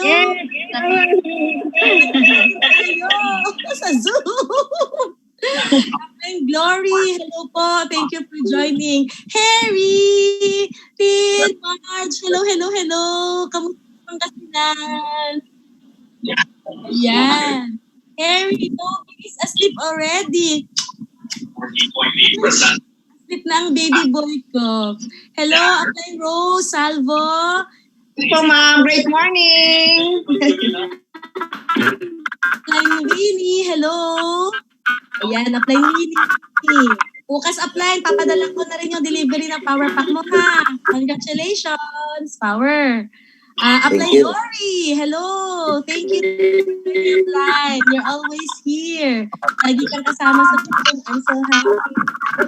hello. Yes. Hello. Sa Zoom. Upline Glory, hello po. Thank you for joining. Harry, Tin, Marge, hello, hello, hello. Kamusta ang Pangasinan? Yan. Harry, no, he's asleep already. 40.8%. Asleep na ang baby boy ko. Hello, Upline Rose, Salvo. Po, ma'am. Great morning. Upline Winnie, hello. Ayan, Upline Winnie. Bukas Upline, papadala ko na rin yung delivery ng power pack mo ha. Congratulations, power. Upline Dory, hello. Thank you, Upline. You're always here. Lagi kang kasama sa team. I'm so happy.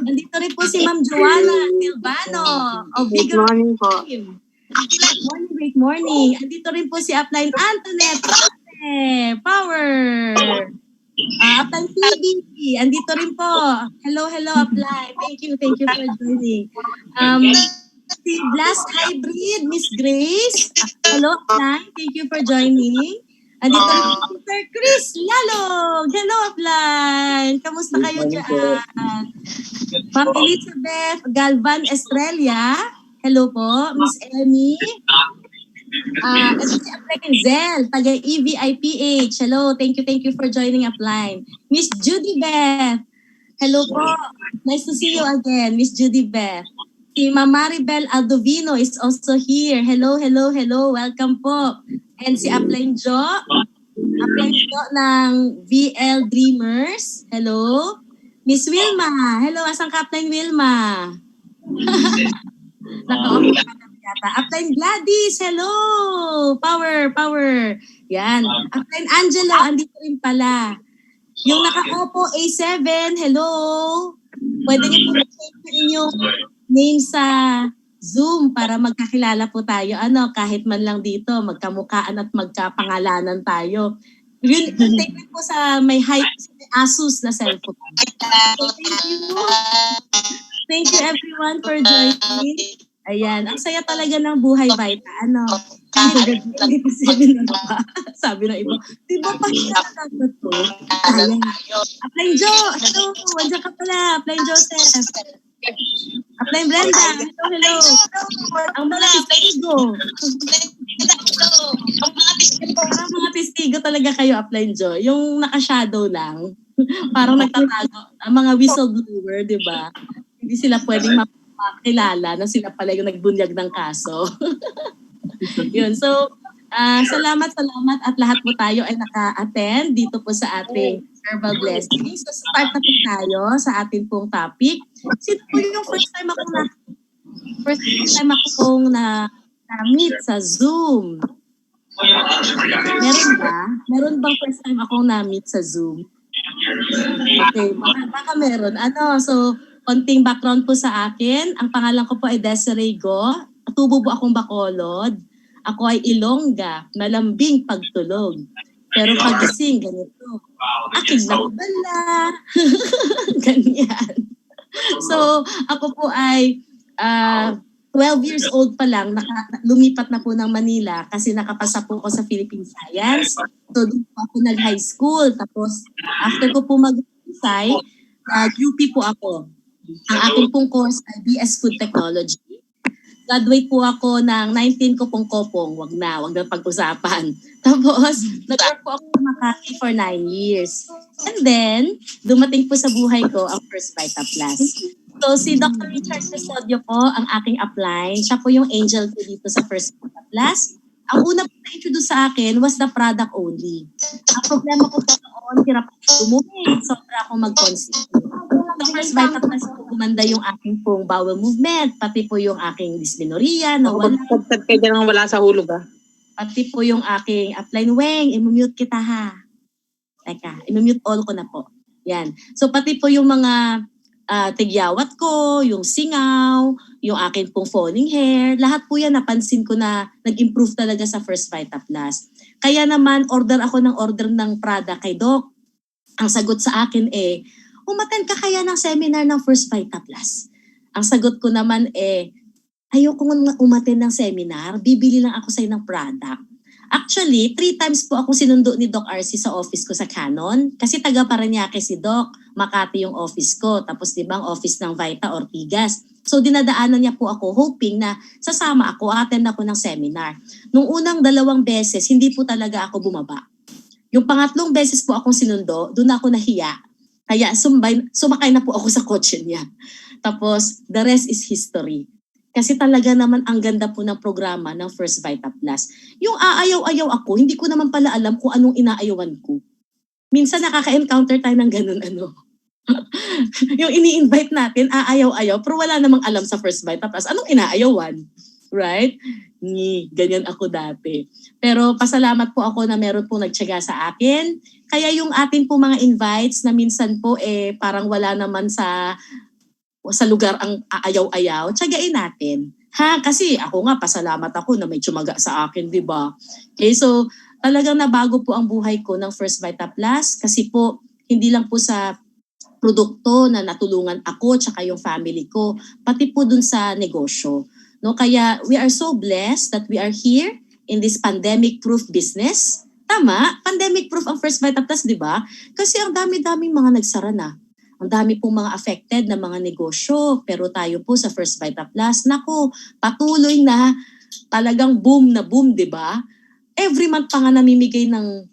Nandito rin po si Ma'am Joanna Silvano of Good Vigor morning po. Team. Good morning, great morning. Andito rin po si Upline Antoinette. Power. Upline PB. Andito rin po. Hello, hello, Upline. Thank you for joining. Si Blast Hybrid, Miss Grace. Hello, Upline. Thank you for joining. Andito rin po si Sir Chris Lalog. Hello, Upline. Kamusta kayo dyan? Ma'am Elizabeth Galvan Estrella. Hello po. Miss Emmy. At si Upline Zel, taga EVIPH. Hello, thank you for joining Upline. Miss Judy Beth. Hello po. Nice to see you again, Miss Judy Beth. Si Ma'am Maribel Aldovino is also here. Hello. Welcome po. And si Upline Jo. Upline Jo ng VL Dreamers. Hello. Miss Wilma. Hello, asang ka Upline Wilma? Naka-off yata. Upline Gladys. Hello. Power. Yan. Upline Angelo. Andito rin pala. Yung naka-Oppo A7. Hello. Pwede niyo po i-check sa inyong name sa Zoom para magkakilala po tayo. Kahit man lang dito, magkamukhaan at magkapangalanan tayo. Yun, take po sa may Asus na cellphone. So, thank you everyone for joining. Ayan, ang saya talaga ng buhay, Vita. Sabi ng iba, di ba pa siya dapat to? Ayan. Upline Jo, hello, wanda ka pala. Upline Joseph. Upline Brenda, hello. Ang mga testigo. Ang mga testigo talaga kayo, Upline Jo. Yung naka-shadow lang. Parang nagtatago. Ang mga whistleblower, di ba? Hindi sila pwedeng makilala na sila pala yung nagbunyag ng kaso. Yun. So, salamat at lahat po tayo ay naka-attend dito po sa ating herbal blessing. So, start na po tayo sa ating pong topic. Sino po yung first time akong na-meet sa Zoom? Meron ba? Meron bang first time akong na-meet sa Zoom? Okay, baka meron. So, konting background po sa akin. Ang pangalan ko po ay Desiree Go. Tubo po akong Bacolod. Ako ay Ilongga, malambing pagtulog. Pero pagising, ganito. Aking nakabala. Ganyan. So, ako po ay 12 years old pa lang, lumipat na po ng Manila kasi nakapasa po ako sa Philippine Science. So, doon po ako nag-high school. Tapos, after ko po mag-high, UP po ako. Ang aking pong course ay BS Food Technology. Graduate po ako ng 19 ko pong kopong. Wag na pag-usapan. Tapos, nag-work po ako sa Makati for 9 years. And then, dumating po sa buhay ko ang First Vita Plus. So, si Dr. Richard Custodio po, ang aking upline. Siya po yung angel ko dito sa First Vita Plus. Ang una po na-introduce sa akin was the product only. Ang problema ko po noon, hirap dumumi. Sobra akong mag-consume. Sa First Vita Plus po, gumanda yung aking pong bowel movement, pati po yung aking dysmenorrhea. Pagtag kayo dyan wala sa hulog Pati po yung aking upline. Weng, imumute kita ha. Teka, imumute all ko na po. Yan. So pati po yung mga tigyawat ko, yung singaw, yung akin pong falling hair, lahat po yan napansin ko na nag-improve talaga sa First Vita Plus. Kaya naman, order ng product kay Doc. Ang sagot sa akin umattend ka kaya ng seminar ng First Vita Plus? Ang sagot ko naman ayoko umattend ng seminar, bibili lang ako sa'yo ng product. Actually, 3 times po ako sinundo ni Doc RC sa office ko sa Canon. Kasi taga Parañaque si Doc, Makati yung office ko. Tapos di ba ang office ng Vita Ortigas. So dinadaanan niya po ako hoping na sasama ako, attend ako ng seminar. Nung unang 2 beses, hindi po talaga ako bumaba. Yung pangatlong beses po akong sinundo, doon ako nahiya. Kaya sumakay na po ako sa kotse niya. Tapos the rest is history. Kasi talaga naman ang ganda po ng programa ng First Vita Plus. Yung aayaw-ayaw ako, hindi ko naman pala alam kung anong inaayawan ko. Minsan nakaka-encounter tayo ng ganun yung ini-invite natin, aayaw-ayaw, pero wala namang alam sa First Vita Plus. Anong inaayawan? Right? Ganyan ako dati. Pero pasalamat po ako na meron po nagtiyaga sa akin. Kaya yung atin po mga invites na minsan po parang wala naman sa lugar ang aayaw-ayaw, tiyagain natin. Kasi ako nga, pasalamat ako na may tsumaga sa akin, di ba? Okay, so talagang nabago po ang buhay ko ng First Vita Plus kasi po, hindi lang po sa produkto na natulungan ako tsaka yung family ko, pati po dun sa negosyo. No, kaya we are so blessed that we are here in this pandemic-proof business. Tama, pandemic-proof ang First Vita Plus, di ba? Kasi ang dami-daming mga nagsara na. Ang dami pong mga affected na mga negosyo. Pero tayo po sa First Vita Plus, naku, patuloy na talagang boom na boom, di ba? Every month pa nga namimigay ng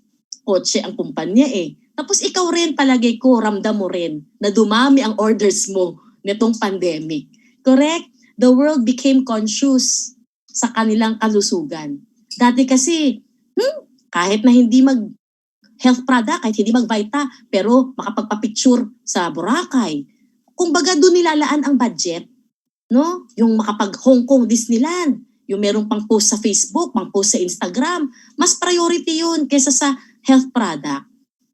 kotse ang kumpanya Tapos ikaw rin palagay ko, ramdam mo rin na dumami ang orders mo nitong pandemic. Correct? The world became conscious sa kanilang kalusugan. Dati kasi, kahit na hindi health product, kahit hindi mag-Vita, pero makapagpa-picture sa Boracay. Kumbaga doon nilalaan ang budget, no? Yung makapag-Hong Kong Disneyland, yung merong pang-post sa Facebook, pang-post sa Instagram, mas priority yun kaysa sa health product,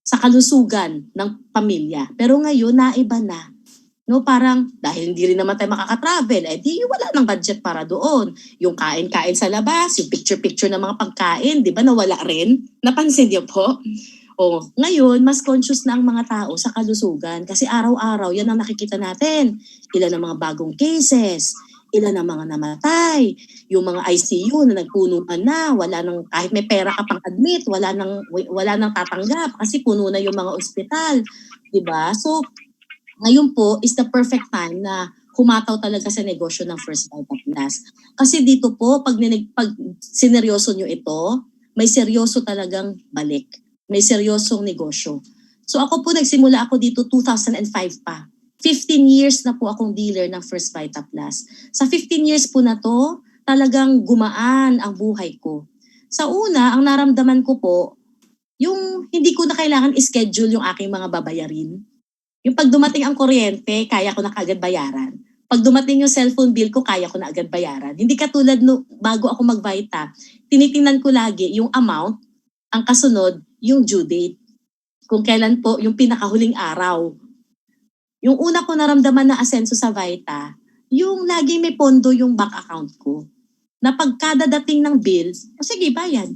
sa kalusugan ng pamilya. Pero ngayon, naiba na. No, parang dahil hindi rin naman tayo makaka-travel, di wala ng budget para doon. Yung kain-kain sa labas, yung picture-picture ng mga pagkain, di ba nawala rin? Napansin niyo po? Ngayon, mas conscious na ang mga tao sa kalusugan kasi araw-araw yan ang nakikita natin. Ilan ang mga bagong cases, ilan ang mga namatay, yung mga ICU na nagpunuan na, wala nang, kahit may pera ka pang admit, wala nang tatanggap kasi puno na yung mga ospital. Di ba? So, ngayon po is the perfect time na humataw talaga sa negosyo ng First Vita Plus. Kasi dito po, pag sineryoso nyo ito, may seryoso talagang balik. May seryosong negosyo. So ako po, nagsimula ako dito 2005 pa. 15 years na po akong dealer ng First Vita Plus. Sa 15 years po na to, talagang gumaan ang buhay ko. Sa una, ang naramdaman ko po, yung hindi ko na kailangan i-schedule yung aking mga babayarin. Yung pag dumating ang kuryente, kaya ko na kaagad bayaran. Pag dumating yung cellphone bill ko, kaya ko na agad bayaran. Hindi katulad bago ako mag-Vita, tinitingnan ko lagi yung amount, ang kasunod, yung due date. Kung kailan po yung pinakahuling araw. Yung una ko naramdaman na asenso sa Vita, yung lagi may pondo yung bank account ko. Na pagkada dating ng bills, sige, bayad,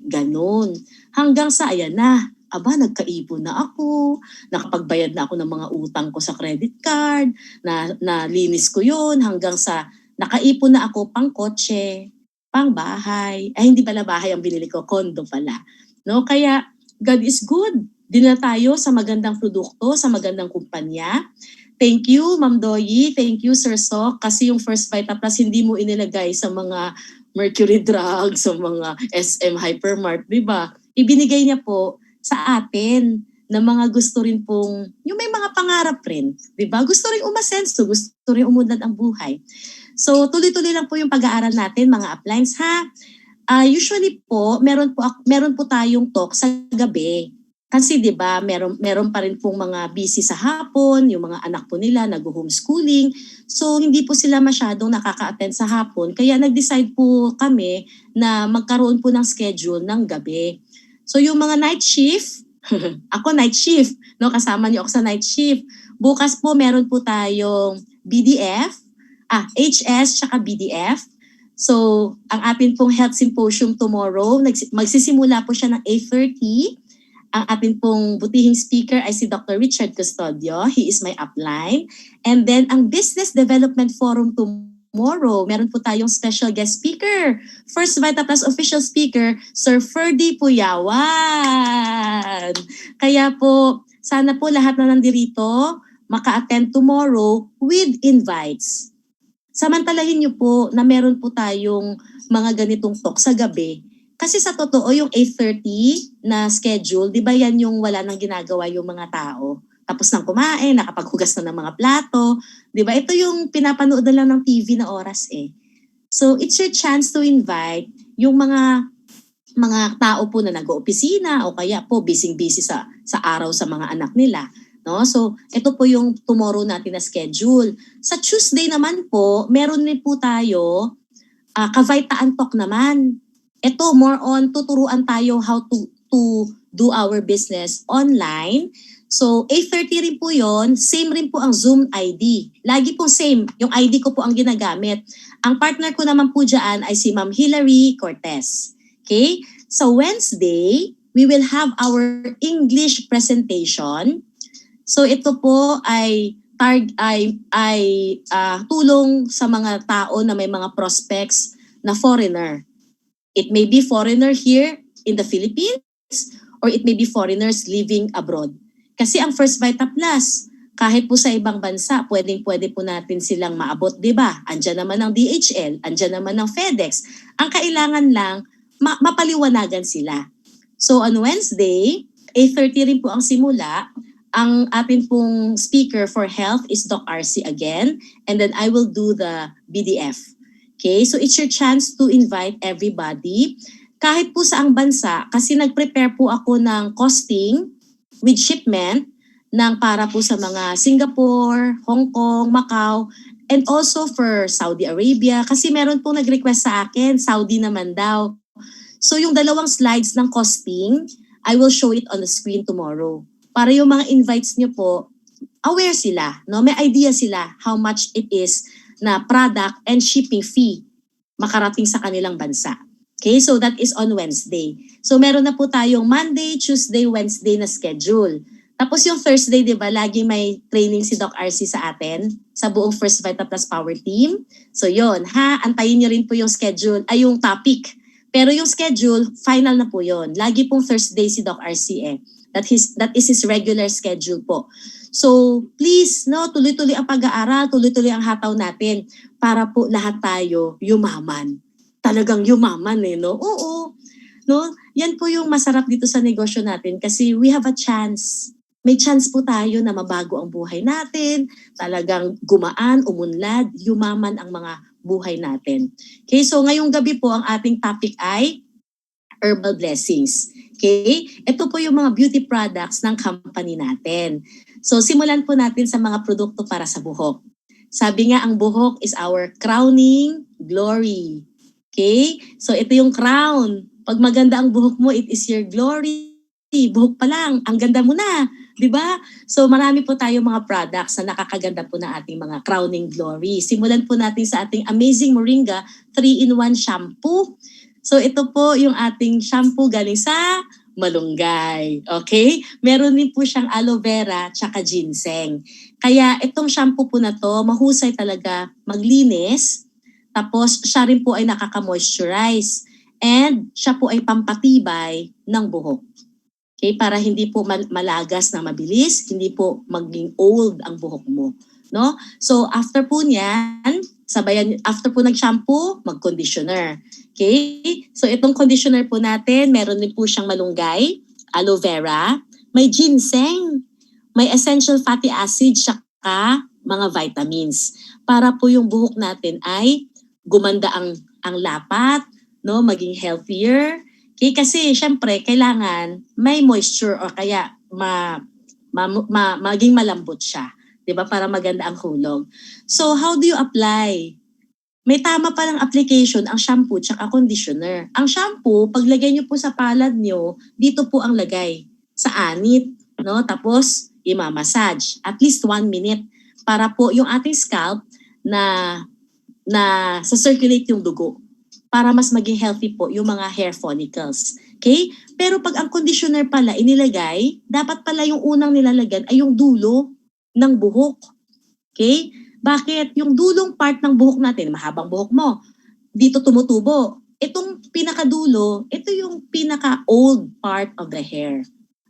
ganun. Hanggang sa ayan na. Nagkaipon na ako, nakapagbayad na ako ng mga utang ko sa credit card, na linis ko yun hanggang sa nakaipon na ako pang kotse, pang bahay. Hindi pala bahay ang binili ko, condo pala. No? Kaya God is good. Din na tayo sa magandang produkto, sa magandang kumpanya. Thank you, Ma'am Doyi. Thank you, Sir Sok. Kasi yung First Vita Plus hindi mo inilagay sa mga Mercury Drug, sa mga SM Hypermart, di ba? Ibinigay niya po sa atin na mga gusto rin pong, yung may mga pangarap rin, di ba? Gusto rin umasenso, gusto rin umunlad ang buhay. So, tuloy-tuloy lang po yung pag-aaral natin, mga uplines, ha? Usually po, meron po tayong talk sa gabi. Kasi di ba, meron pa rin pong mga busy sa hapon, yung mga anak po nila nag-homeschooling. So, hindi po sila masyadong nakaka-attend sa hapon. Kaya nag-decide po kami na magkaroon po ng schedule ng gabi. So yung mga night shift, ako night shift, no, kasama niyo ako sa night shift. Bukas po meron po tayong BDF, HS tsaka BDF. So ang atin pong health symposium tomorrow, magsisimula po siya ng 8:30. Ang atin pong butihing speaker ay si Dr. Richard Custodio. He is my upline. And then ang Business Development Forum tomorrow tomorrow, meron po tayong special guest speaker. First Vita Plus official speaker, Sir Ferdy Puyawan. Kaya po, sana po lahat na nandirito maka-attend tomorrow with invites. Samantalahin niyo po na meron po tayong mga ganitong talk sa gabi. Kasi sa totoo, yung 8:30 na schedule, di ba yan yung wala nang ginagawa yung mga tao? Tapos nang kumain, nakapaghugas na ng mga plato. Di ba? Ito yung pinapanood na lang ng TV na oras eh. So it's your chance to invite yung mga tao po na nag-oopisina o kaya po busy-busy sa araw sa mga anak nila. No? So ito po yung tomorrow natin na schedule. Sa Tuesday naman po, meron din po tayo Kavaitaan Talk naman. Ito more on tuturuan tayo how to do our business online. So 8:30 rin po yon, same rin po ang Zoom ID. Lagi po same, yung ID ko po ang ginagamit. Ang partner ko naman po dyan ay si Ma'am Hilary Cortez. Okay? So Wednesday, we will have our English presentation. So ito po ay tulong sa mga tao na may mga prospects na foreigner. It may be foreigner here in the Philippines or it may be foreigners living abroad. Kasi ang First Vita Plus, kahit po sa ibang bansa, pwede po natin silang maabot, di ba? Andyan naman ang DHL, andyan naman ang FedEx. Ang kailangan lang, mapaliwanagan sila. So on Wednesday, 8:30 rin po ang simula. Ang atin pong speaker for health is Doc RC again. And then I will do the BDF. Okay, so it's your chance to invite everybody. Kahit po sa ang bansa, kasi nag-prepare po ako ng costing with shipment ng para po sa mga Singapore, Hong Kong, Macau, and also for Saudi Arabia. Kasi meron pong nag-request sa akin, Saudi naman daw. So yung dalawang slides ng costing, I will show it on the screen tomorrow. Para yung mga invites nyo po, aware sila, no? May idea sila how much it is na product and shipping fee makarating sa kanilang bansa. Okay, so that is on Wednesday. So meron na po tayong Monday, Tuesday, Wednesday na schedule. Tapos yung Thursday, di ba, lagi may training si Doc RC sa atin, sa buong First Vita Plus Power Team. So yon ha, antayin nyo rin po yung schedule, ay yung topic. Pero yung schedule, final na po yon. Lagi pong Thursday si Doc RC eh. That is his regular schedule po. So please, no, tuloy-tuloy ang pag-aaral, tuloy-tuloy ang hataw natin para po lahat tayo yumaman. Talagang yumaman eh, no? Oo. No? Yan po yung masarap dito sa negosyo natin kasi we have a chance. May chance po tayo na mabago ang buhay natin, talagang gumaan, umunlad, yumaman ang mga buhay natin. Okay, so ngayong gabi po ang ating topic ay herbal blessings. Okay? Ito po yung mga beauty products ng company natin. So simulan po natin sa mga produkto para sa buhok. Sabi nga ang buhok is our crowning glory. Okay? So ito yung crown. Pag maganda ang buhok mo, it is your glory. Buhok pa lang, ang ganda mo na. Diba? So marami po tayong mga products na nakakaganda po na ating mga crowning glory. Simulan po natin sa ating Amazing Moringa 3-in-1 shampoo. So ito po yung ating shampoo galing sa malunggay. Okay? Meron din po siyang aloe vera tsaka ginseng. Kaya itong shampoo po na to, mahusay talaga maglinis. Tapos siya rin po ay nakaka-moisturize. And siya po ay pampatibay ng buhok. Okay? Para hindi po malagas na mabilis, hindi po maging old ang buhok mo. No? So after po niyan, after po nag-shampoo, mag-conditioner. Okay? So itong conditioner po natin, meron din po siyang malunggay, aloe vera, may ginseng, may essential fatty acids, saka mga vitamins. Para po yung buhok natin ay gumanda ang lapat, no, maging healthier. Okay? Kasi syempre kailangan may moisture or kaya maging malambot siya. 'Di ba? Para maganda ang hulog. So how do you apply? May tama palang application ang shampoo tsaka conditioner. Ang shampoo, paglagay nyo po sa palad nyo, dito po ang lagay sa anit, no? Tapos imamassage at least 1 minute para po yung ating scalp na sa-circulate yung dugo para mas maging healthy po yung mga hair follicles. Okay? Pero pag ang conditioner pala inilagay, dapat pala yung unang nilalagyan ay yung dulo ng buhok. Okay? Bakit? Yung dulong part ng buhok natin, mahabang buhok mo, dito tumutubo. Itong pinakadulo, ito yung pinaka-old part of the hair.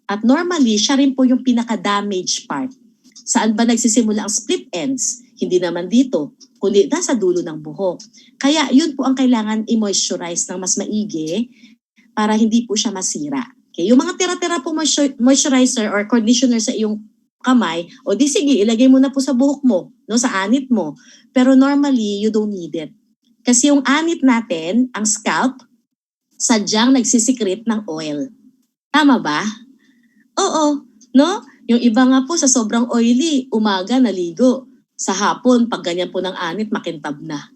At normally, siya rin po yung pinaka-damaged part. Saan ba nagsisimula ang split ends? Hindi naman dito, kundi nasa dulo ng buhok. Kaya yun po ang kailangan i-moisturize ng mas maigi para hindi po siya masira. Okay? Yung mga tira-tira po moisturizer or conditioner sa iyong kamay, o di sige, ilagay mo na po sa buhok mo, no, sa anit mo. Pero normally, you don't need it. Kasi yung anit natin, ang scalp, sadyang nagsisikret ng oil. Tama ba? Oo, no? Yung iba nga po sa sobrang oily, umaga naligo. Sa hapon, pag ganyan po ng anit, makintab na.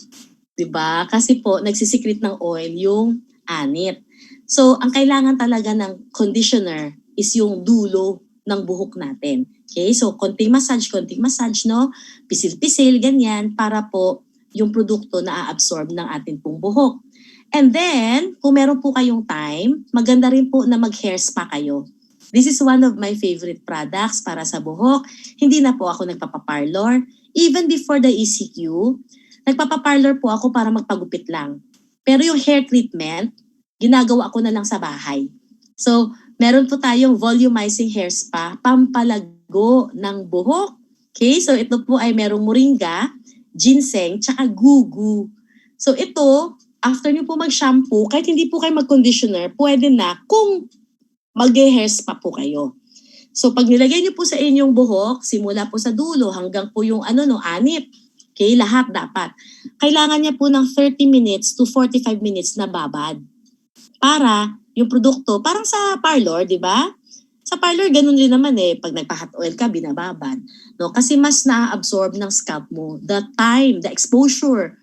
'Di ba? Kasi po, nagsisikret ng oil yung anit. So, ang kailangan talaga ng conditioner is yung dulo ng buhok natin. Okay? So, konting massage, no? Pisil-pisil, ganyan, para po yung produkto na a-absorb ng ating pong buhok. And then, kung meron po kayong time, maganda rin po na mag-hair spa kayo. This is one of my favorite products para sa buhok. Hindi na po ako nagpapaparlor. Even before the ECQ, nagpapaparlor po ako para magpagupit lang. Pero yung hair treatment, ginagawa ko na lang sa bahay. So, meron po tayong volumizing hair spa, pampalago ng buhok. Okay, so ito po ay merong moringa, ginseng, tsaka gugu. So ito, after nyo po mag-shampoo, kahit hindi po kayo mag-conditioner, pwede na kung mag-hair spa po kayo. So pag nilagay nyo po sa inyong buhok, simula po sa dulo hanggang po yung anit, okay, lahat dapat. Kailangan niya po ng 30 minutes to 45 minutes na babad. Para yung produkto, parang sa parlor, di ba? Sa parlor, ganun din naman pag nagpa-hot oil ka, binababad. No? Kasi mas na-absorb ng scalp mo. The time, the exposure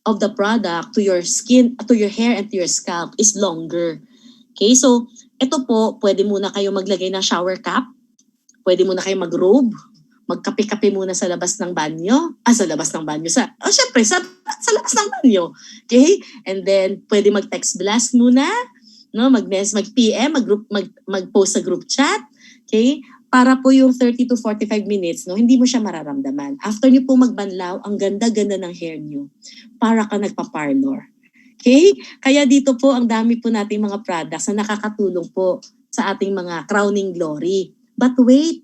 of the product to your skin, to your hair and to your scalp is longer. Okay, so ito po, pwede muna kayo maglagay ng shower cap. Pwede muna kayo mag-robe. Magkape-kape muna sa labas ng banyo. Sa labas ng banyo. Syempre, sa labas ng banyo. Okay? And then, pwede mag-text blast muna. No? Mag-PM, mag-post sa group chat. Okay? Para po yung 30 to 45 minutes, no, hindi mo siya mararamdaman. After nyo po magbanlaw, ang ganda-ganda ng hair nyo. Para ka nagpa-parlor. Okay? Kaya dito po, ang dami po nating mga products na nakakatulong po sa ating mga crowning glory. But wait,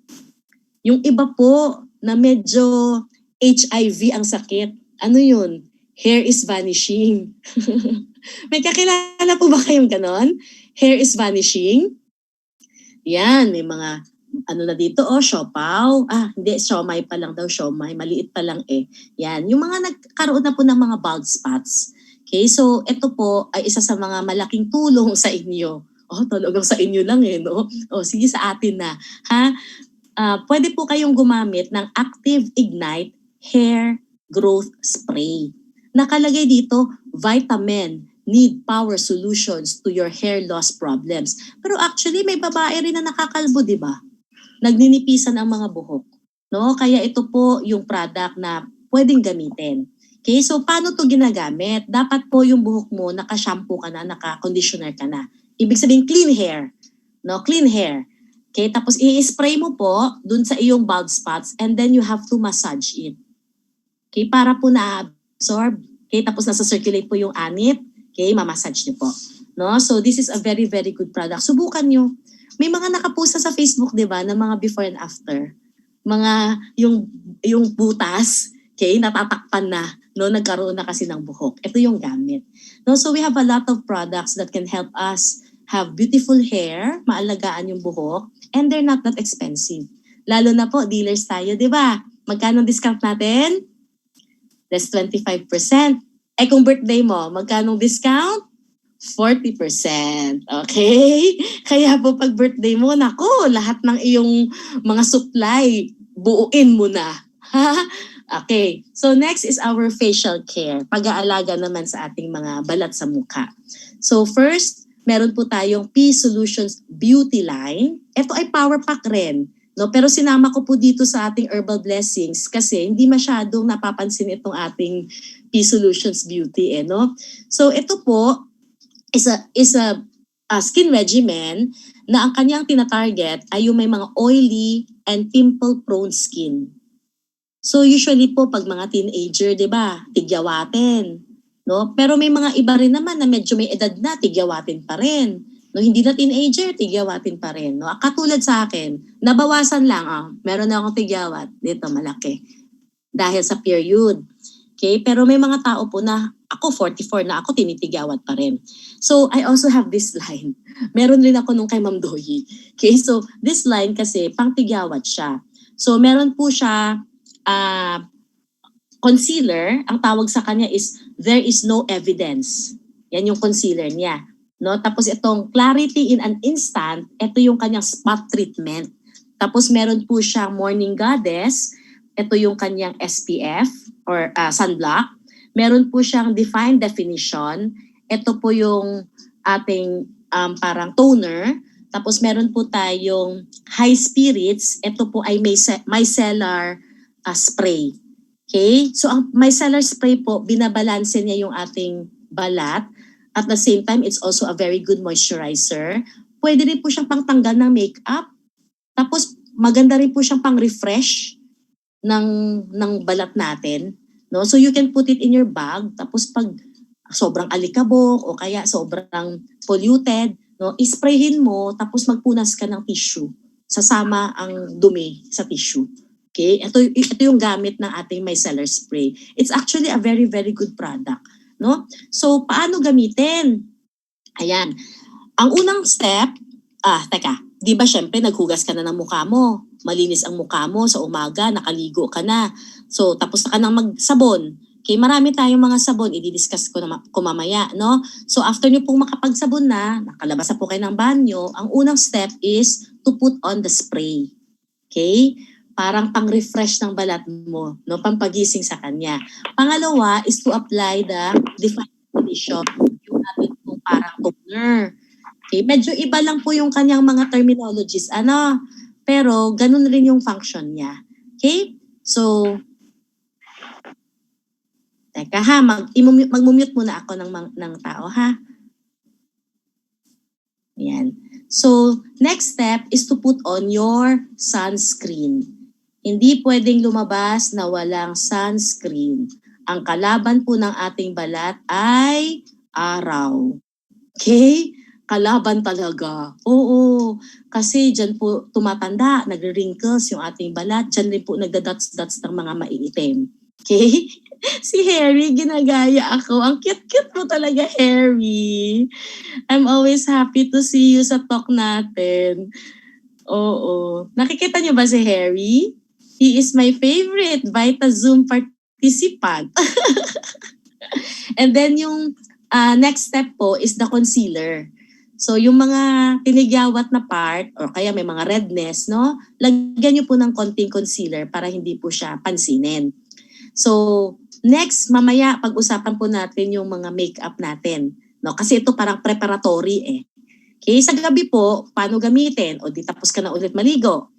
yung iba po na medyo HIV ang sakit. Ano yun? Hair is vanishing. May kakilala po ba kayong ganon? Hair is vanishing? Yan, may mga na dito, siopaw. Hindi, siomay pa lang daw, siomay. Maliit pa lang Yan, yung mga nagkaroon na po ng mga bald spots. Okay, so ito po ay isa sa mga malaking tulong sa inyo. Talagang sa inyo lang no? Sige sa atin na. Ha? Pwede po kayong gumamit ng Active Ignite Hair Growth Spray. Nakalagay dito, vitamin, need power solutions to your hair loss problems. Pero actually, may babae rin na nakakalbo, di ba? Nagninipisan ang mga buhok. No? Kaya ito po yung product na pwedeng gamitin. Okay, so paano to ginagamit? Dapat po yung buhok mo, naka-shampoo ka na, naka-conditioner ka na. Ibig sabihin, clean hair. No? Clean hair. Okay, tapos i-spray mo po dun sa iyong bald spots and then you have to massage it. Okay, para po na-absorb. Okay, tapos nasa-circulate po yung anit. Okay, mamassage niyo po. No? So this is a very, very good product. Subukan niyo. May mga nakapost sa Facebook, di ba, ng mga before and after. Mga yung butas, okay, natatakpan na. No, nagkaroon na kasi ng buhok. Ito yung gamit. No, so we have a lot of products that can help us have beautiful hair, maalagaan yung buhok, and they're not that expensive. Lalo na po, dealers tayo, di ba? Magkano discount natin? That's 25%. Kung birthday mo, magkano discount? 40%. Okay? Kaya po pag birthday mo, naku, lahat ng iyong mga supply, buuin mo na. Okay. So next is our facial care. Pag-aalaga naman sa ating mga balat sa mukha. So first, meron po tayong P Solutions Beauty Line. Ito ay power pack rin. No? Pero sinama ko po dito sa ating Herbal Blessings kasi hindi masyadong napapansin itong ating P Solutions Beauty. No? So ito po is a skin regimen na ang kanyang tinatarget ay yung may mga oily and pimple-prone skin. So usually po pag mga teenager, 'di ba, tigyawatin, no? Pero may mga iba rin naman na medyo may edad na, tigyawatin pa rin. No, hindi na teenager, tigyawatin pa rin, no? Katulad sa akin, nabawasan lang, meron na akong tigyawat, dito malaki. Dahil sa period. Okay? Pero may mga tao po na ako 44 na ako, tinitigyawat pa rin. So I also have this line. Meron rin ako nung kay Ma'am Doyi. Okay? So this line kasi pang tigyawat siya. So meron po siya concealer, ang tawag sa kanya is there is no evidence. Yan yung concealer niya. No? Tapos itong clarity in an instant, ito yung kanyang spot treatment. Tapos meron po siyang morning goddess, ito yung kanyang SPF or sunblock. Meron po siyang defined definition, ito po yung ating parang toner. Tapos meron po tayong high spirits, ito po ay micellar spray. Okay? So ang micellar spray po, binabalanse niya yung ating balat. At the same time, it's also a very good moisturizer. Pwede rin po siyang pangtanggal ng makeup. Tapos maganda rin po siyang pang-refresh ng balat natin. No? So you can put it in your bag. Tapos pag sobrang alikabok o kaya sobrang polluted, no, isprayhin mo tapos magpunas ka ng tissue. Sasama ang dumi sa tissue. Okay? Ito yung gamit ng ating micellar spray. It's actually a very, very good product. No? So, paano gamitin? Ayan. Ang unang step, di ba syempre naghugas ka na ng mukha mo. Malinis ang mukha mo sa umaga, nakaligo ka na. So, tapos na ka nang magsabon. Okay, marami tayong mga sabon, i-discuss ko mamaya, no? So, after nyo pong makapagsabon na, nakalabas na po kayo ng banyo, ang unang step is to put on the spray. Okay? Parang pang-refresh ng balat mo, no? Pampagising sa kanya. Pangalawa is to apply the defined definition, yung ating pong parang toner. Okay? Medyo iba lang po yung kanyang mga terminologies, pero ganun rin yung function niya. Okay? So, teka ha, mag-mute muna ako ng tao ha. Ayan. So, next step is to put on your sunscreen. Hindi pwedeng lumabas na walang sunscreen. Ang kalaban po ng ating balat ay araw. Okay? Kalaban talaga. Oo. Kasi dyan po tumatanda, nagre-wrinkles yung ating balat. Dyan rin po nagda-dots-dots ng mga maiitim. Okay? Si Harry, ginagaya ako. Ang cute-cute mo talaga, Harry. I'm always happy to see you sa talk natin. Oo. Nakikita niyo ba si Harry? He is my favorite VitaZoom participant. And then yung next step po is the concealer. So yung mga tinigyawat na part or kaya may mga redness, no? Lagyan niyo po ng konting concealer para hindi po siya pansinin. So next, mamaya pag-usapan po natin yung mga makeup natin. No? Kasi ito parang preparatory eh. Okay, sa gabi po, paano gamitin? O di tapos ka na ulit maligo.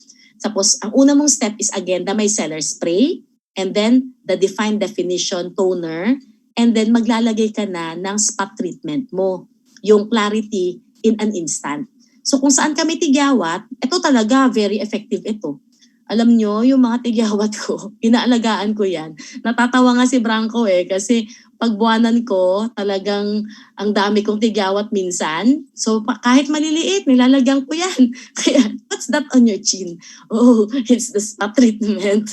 Tapos, ang una mong step is again the micellar spray and then the defined definition toner and then maglalagay ka na ng spot treatment mo. Yung clarity in an instant. So kung saan kami tigyawat, ito talaga very effective ito. Alam nyo, yung mga tigyawat ko, inaalagaan ko yan. Natatawa nga si Branco kasi pagbuwanan ko, talagang ang dami kong tigyawat minsan. So kahit maliliit, nilalagyan ko yan. Kaya, what's that on your chin? Oh, it's the spot treatment.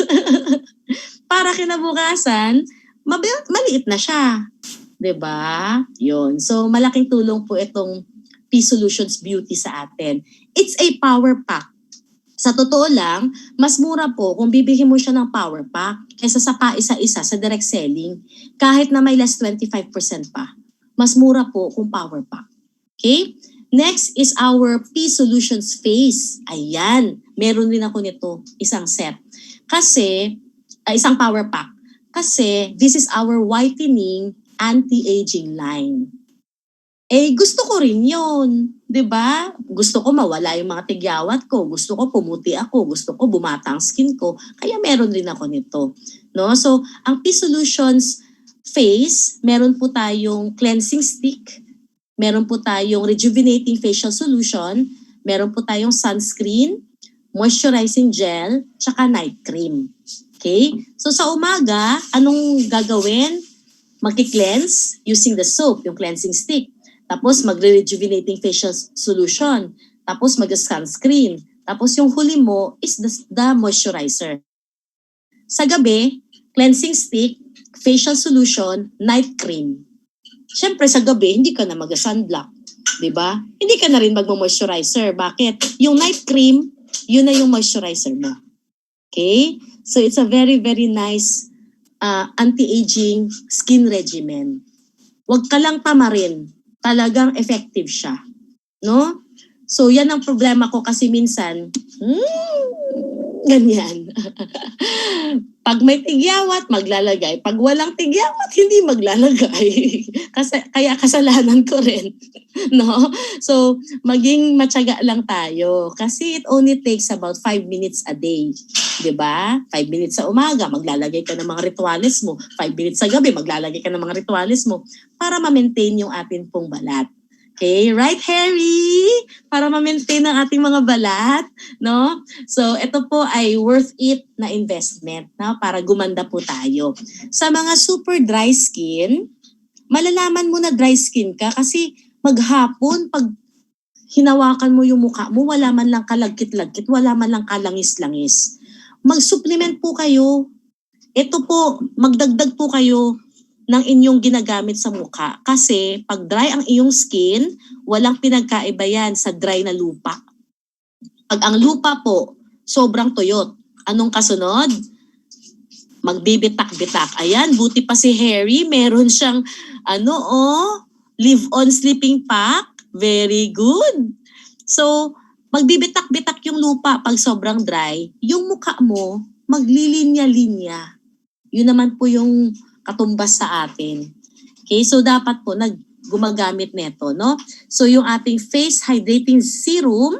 Para kinabukasan, maliit na siya. 'Di ba? Yun. So malaking tulong po itong P-Solutions Beauty sa atin. It's a power pack. Sa totoo lang, mas mura po kung bibigyan mo siya ng power pack kaysa sa pa-isa-isa sa direct selling. Kahit na may less 25% pa. Mas mura po kung power pack. Okay? Next is our P-Solutions Face. Ayan. Meron din ako nito. Isang set. Kasi, isang power pack. Kasi, this is our whitening anti-aging line. Gusto ko rin yun. 'Di ba? Gusto ko mawala yung mga tigyawat ko. Gusto ko pumuti ako. Gusto ko bumata ang skin ko. Kaya meron rin ako nito. No? So, ang P-Solutions Face, meron po tayong cleansing stick. Meron po tayong rejuvenating facial solution. Meron po tayong sunscreen, moisturizing gel, tsaka night cream. Okay? So sa umaga, anong gagawin? Magki-cleanse using the soap, yung cleansing stick. Tapos magre-rejuvenating facial solution. Tapos mag-sunscreen. Tapos yung huli mo is the moisturizer. Sa gabi, cleansing stick, facial solution, night cream. Siyempre sa gabi, hindi ka na mag-sunblock. Diba? Hindi ka na rin mag-moisturizer. Bakit? Yung night cream, yun na yung moisturizer mo. Okay? So it's a very, very nice anti-aging skin regimen. Huwag ka lang tamarin. Talagang effective siya. No? So yan ang problema ko kasi minsan, ganyan. Pag may tigyawat, maglalagay. Pag walang tigyawat, hindi maglalagay. Kasi, kaya kasalanan ko rin. No? So, maging matyaga lang tayo. Kasi it only takes about 5 minutes a day. 'Di ba? 5 minutes sa umaga, maglalagay ka ng mga rituales mo. 5 minutes sa gabi, maglalagay ka ng mga rituales mo para ma-maintain yung atin pong balat. Okay, right Harry? Para ma-maintain ang ating mga balat, no? So, ito po ay worth it na investment, no? Para gumanda po tayo. Sa mga super dry skin, malalaman mo na dry skin ka kasi maghapon pag hinawakan mo yung mukha mo, wala man lang kalagkit-lagkit, wala man lang kalangis-langis. Mag-supplement po kayo. Ito po, magdagdag po kayo ng inyong ginagamit sa mukha. Kasi pag dry ang iyong skin, walang pinagkaiba yan sa dry na lupa. Pag ang lupa po, sobrang tuyot. Anong kasunod? Magbibitak-bitak. Ayan, buti pa si Harry, meron siyang live-on sleeping pack. Very good. So, magbibitak-bitak yung lupa pag sobrang dry. Yung mukha mo, maglilinya-linya. Yun naman po yung katumbas sa atin. Okay, so dapat po gumagamit nito, no? So yung ating face hydrating serum,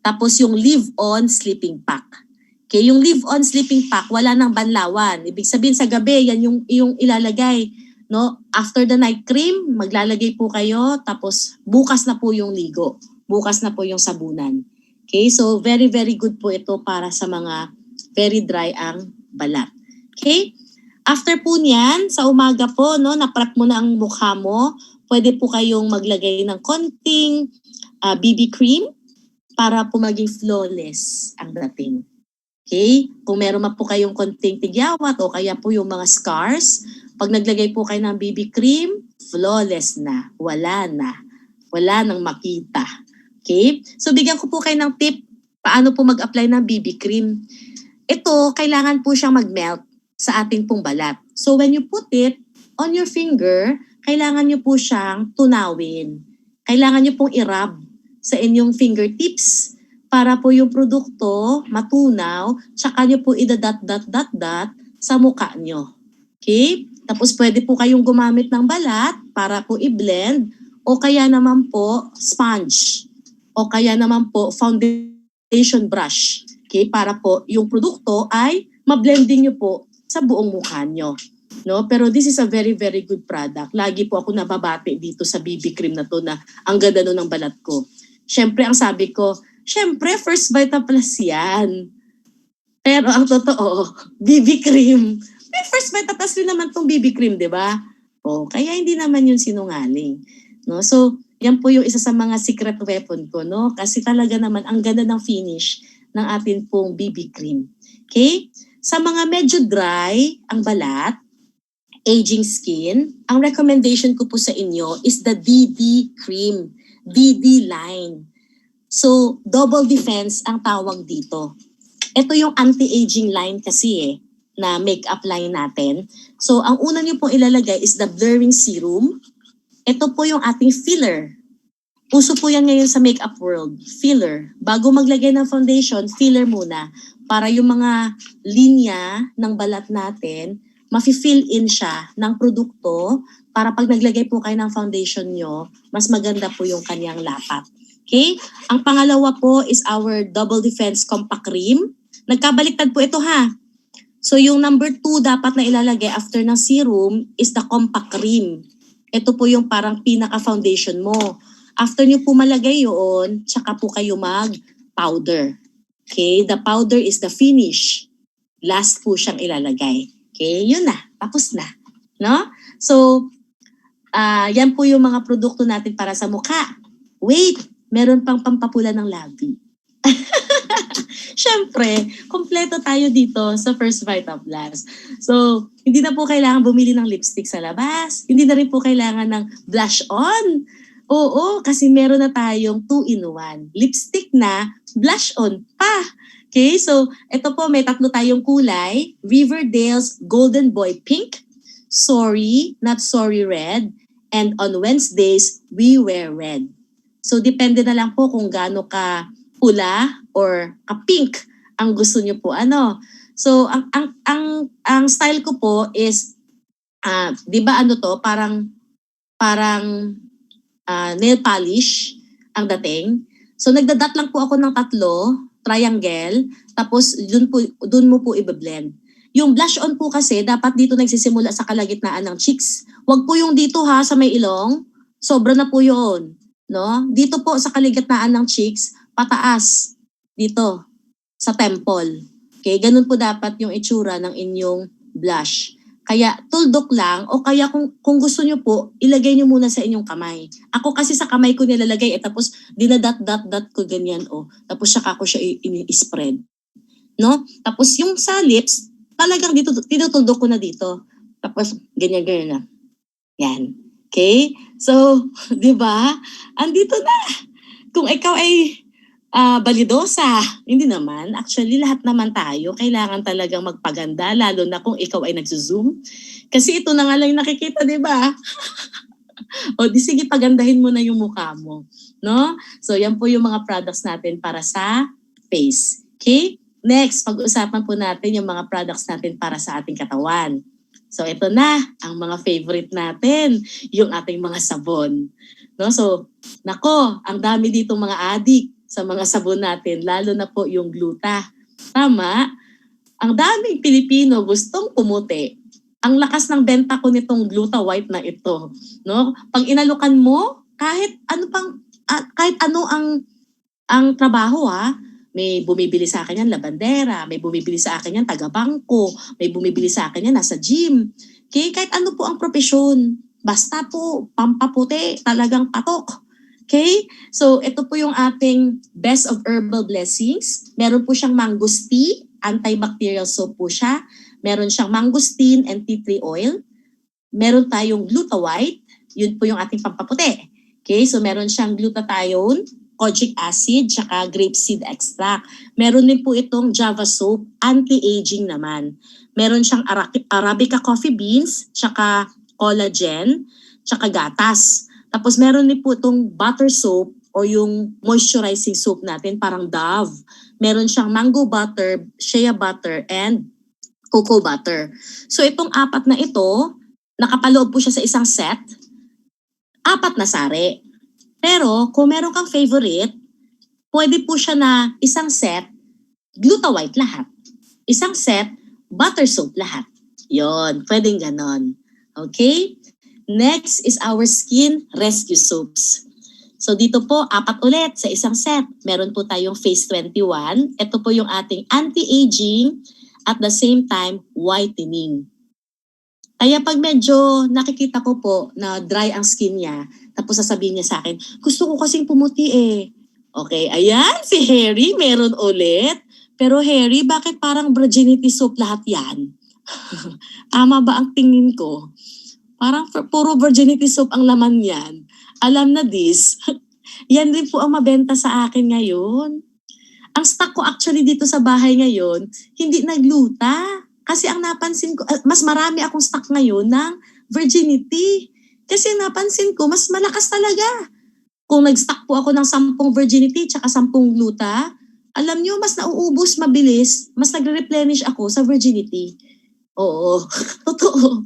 tapos yung live-on sleeping pack. Okay, yung live-on sleeping pack, wala nang banlawan. Ibig sabihin sa gabi, yan yung ilalagay, no? After the night cream, maglalagay po kayo, tapos bukas na po yung ligo. Bukas na po yung sabunan. Okay, so very, very good po ito para sa mga very dry ang balat. Okay? After po niyan, sa umaga po, no, na-prep mo na ang mukha mo, pwede po kayong maglagay ng konting BB cream para po maging flawless ang dating. Okay? Kung meron man po kayong konting tigyawat o kaya po yung mga scars, pag naglagay po kayo ng BB cream, flawless na. Wala na. Wala nang makita. Okay? So bigyan ko po kayo ng tip paano po mag-apply ng BB cream. Ito, kailangan po siyang mag-melt sa ating pong balat. So when you put it on your finger, kailangan nyo po siyang tunawin. Kailangan nyo pong i-rub sa inyong fingertips para po yung produkto matunaw, tsaka nyo po i-dot-dot-dot-dot sa mukha nyo. Okay? Tapos pwede po kayong gumamit ng balat para po i-blend o kaya naman po sponge o kaya naman po foundation brush. Okay? Para po yung produkto ay ma-blending nyo po sa buong mukha nyo. No? Pero this is a very, very good product. Lagi po ako nababati dito sa BB cream na to na ang ganda nun ng balat ko. Siyempre, ang sabi ko, siyempre, First Vita Plus yan. Pero ang totoo, BB cream. May First Vita Plus rin naman tong BB cream, di ba? O, kaya hindi naman yun sinungaling. No? So, yan po yung isa sa mga secret weapon ko. No? Kasi talaga naman, ang ganda ng finish ng atin pong BB cream. Okay? Sa mga medyo dry ang balat, aging skin, ang recommendation ko po sa inyo is the DD cream, DD line. So, double defense ang tawag dito. Ito yung anti-aging line kasi na makeup line natin. So, ang una nyo pong ilalagay is the blurring serum. Ito po yung ating filler. Uso po yan ngayon sa makeup world, filler. Bago maglagay ng foundation, filler muna. Para yung mga linya ng balat natin, mafi-fill in siya ng produkto para pag naglagay po kayo ng foundation nyo, mas maganda po yung kanyang lapat. Okay? Ang pangalawa po is our Double Defense Compact Cream. Nagkabaliktad po ito ha. So yung number 2 dapat na ilalagay after ng serum is the Compact Cream. Ito po yung parang pinaka-foundation mo. After nyo po malagay yun, tsaka po kayo mag-powder. Okay, the powder is the finish. last po siyang ilalagay. Okay, yun na, tapos na. No? So, yan po yung mga produkto natin para sa mukha. Wait, meron pang pampapula ng labi. Siyempre, kompleto tayo dito sa First Vita Plus. So, hindi na po kailangan bumili ng lipstick sa labas. Hindi na rin po kailangan ng blush on. Oo, kasi meron na tayong 2-in-1. Lipstick na, blush on pa. Okay, so ito po, may 3 tayong kulay. Riverdale's Golden Boy Pink, Sorry, Not Sorry Red, and on Wednesdays, we wear red. So depende na lang po kung gaano ka pula or ka-pink ang gusto niyo po. So ang style ko po is 'di ba to, parang nail polish ang dating. So nagdadat lang po ako ng 3 triangle, tapos dun mo po i-blend. Yung blush on po kasi dapat dito nagsisimula sa kalagitnaan ng cheeks. Wag po yung dito sa may ilong. Sobra na po 'yon, no? Dito po sa kalagitnaan ng cheeks, pataas dito sa temple. Okay, ganun po dapat yung itsura ng inyong blush. Kaya tuldok lang o kaya kung gusto nyo po, ilagay nyo muna sa inyong kamay. Ako kasi sa kamay ko nilalagay tapos dinadat-dat ko ganyan tapos saka ko siya i-spread. No? Tapos yung sa lips, talagang dito tinutuldok ko na dito. Tapos ganyan na. Yan. Okay? So, 'di ba? Andito na. Kung ikaw ay balidosa. Hindi naman. Actually, lahat naman tayo kailangan talagang magpaganda, lalo na kung ikaw ay nagzo-zoom. Kasi ito na nga lang yung nakikita, di ba? O di sige, pagandahin mo na yung mukha mo. No? So, yan po yung mga products natin para sa face. Okay? Next, pag-usapan po natin yung mga products natin para sa ating katawan. So, ito na ang mga favorite natin, yung ating mga sabon. No? So, nako, ang dami dito mga adik sa mga sabon natin, lalo na po yung gluta. Tama? Ang daming Pilipino gustong pumuti. Ang lakas ng benta ko nitong gluta white na ito. No? Pag inalukan mo, kahit ano ang trabaho may bumibili sa akin yan labandera, may bumibili sa akin yan taga-bangko, may bumibili sa akin yan nasa gym. Okay? Kahit ano po ang propesyon, basta po pampaputi, talagang patok. Okay? So, ito po yung ating Best of Herbal Blessings. Meron po siyang mangosteen, antibacterial soap po siya. Meron siyang mangosteen and tea tree oil. Meron tayong gluta white. Yun po yung ating pampaputi. Okay? So, meron siyang glutathione, kojic acid, tsaka grapeseed extract. Meron din po itong Java soap, anti-aging naman. Meron siyang Arabica coffee beans, tsaka collagen, tsaka gatas. Tapos meron din po itong butter soap o yung moisturizing soap natin, parang Dove. Meron siyang mango butter, shea butter, and cocoa butter. So itong 4 na ito, nakapaloob po siya sa isang set, 4 na sari. Pero kung meron kang favorite, pwede po siya na isang set, gluta white lahat. Isang set, butter soap lahat. Yon, pwedeng ganon. Okay? Next is our skin rescue soaps. So dito po, 4 ulit sa isang set. Meron po tayong Face 21. Ito po yung ating anti-aging at the same time whitening. Kaya pag medyo nakikita ko po na dry ang skin niya, tapos sasabihin niya sa akin, gusto ko kasing pumuti Okay, ayan, si Harry meron ulit. Pero Harry, bakit parang virginity soap lahat yan? Tama ba ang tingin ko? Parang puro virginity soap ang laman yan. Alam na this. Yan din po ang mabenta sa akin ngayon. Ang stock ko actually dito sa bahay ngayon, hindi nagluta. Kasi ang napansin ko, mas marami akong stock ngayon ng virginity. Kasi napansin ko, mas malakas talaga. Kung nag-stock po ako ng 10 virginity tsaka 10 gluta, alam nyo, mas nauubos mabilis, mas nagre-replenish ako sa virginity. Oo, totoo.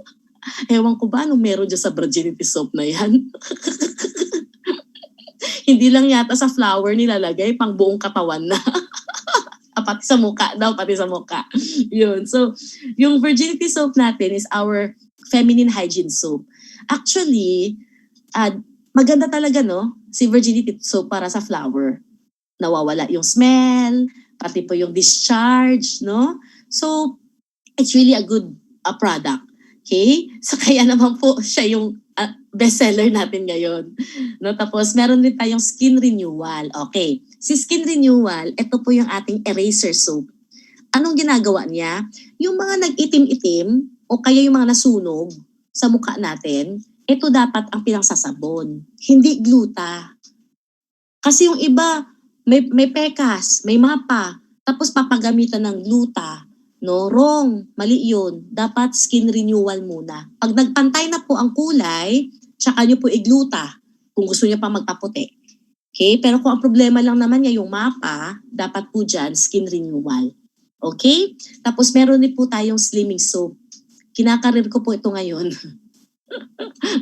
Ewan ko ba anong meron dyan sa virginity soap na yan? Hindi lang yata sa flower nilalagay, pang buong katawan na. Pati sa mukha daw, pati sa mukha. Yun. So, yung virginity soap natin is our feminine hygiene soap. Actually, maganda talaga, no? Si virginity soap para sa flower. Nawawala yung smell, pati po yung discharge, no? So, it's really a good product. Okay? So kaya naman po siya yung bestseller natin ngayon. No, tapos meron din tayong skin renewal. Okay. Si skin renewal, ito po yung ating eraser soap. Anong ginagawa niya? Yung mga nag-itim-itim o kaya yung mga nasunog sa mukha natin, ito dapat ang pinangsasabon. Hindi gluta. Kasi yung iba, may pekas, may mapa, tapos papagamitan ng gluta. No, wrong. Mali yun. Dapat skin renewal muna. Pag nagpantay na po ang kulay, tsaka nyo po igluta kung gusto niyo pa magpaputi. Okay? Pero kung ang problema lang naman niya yung mapa, dapat po dyan skin renewal. Okay? Tapos meron din po tayong slimming soap. Kinakarir ko po ito ngayon.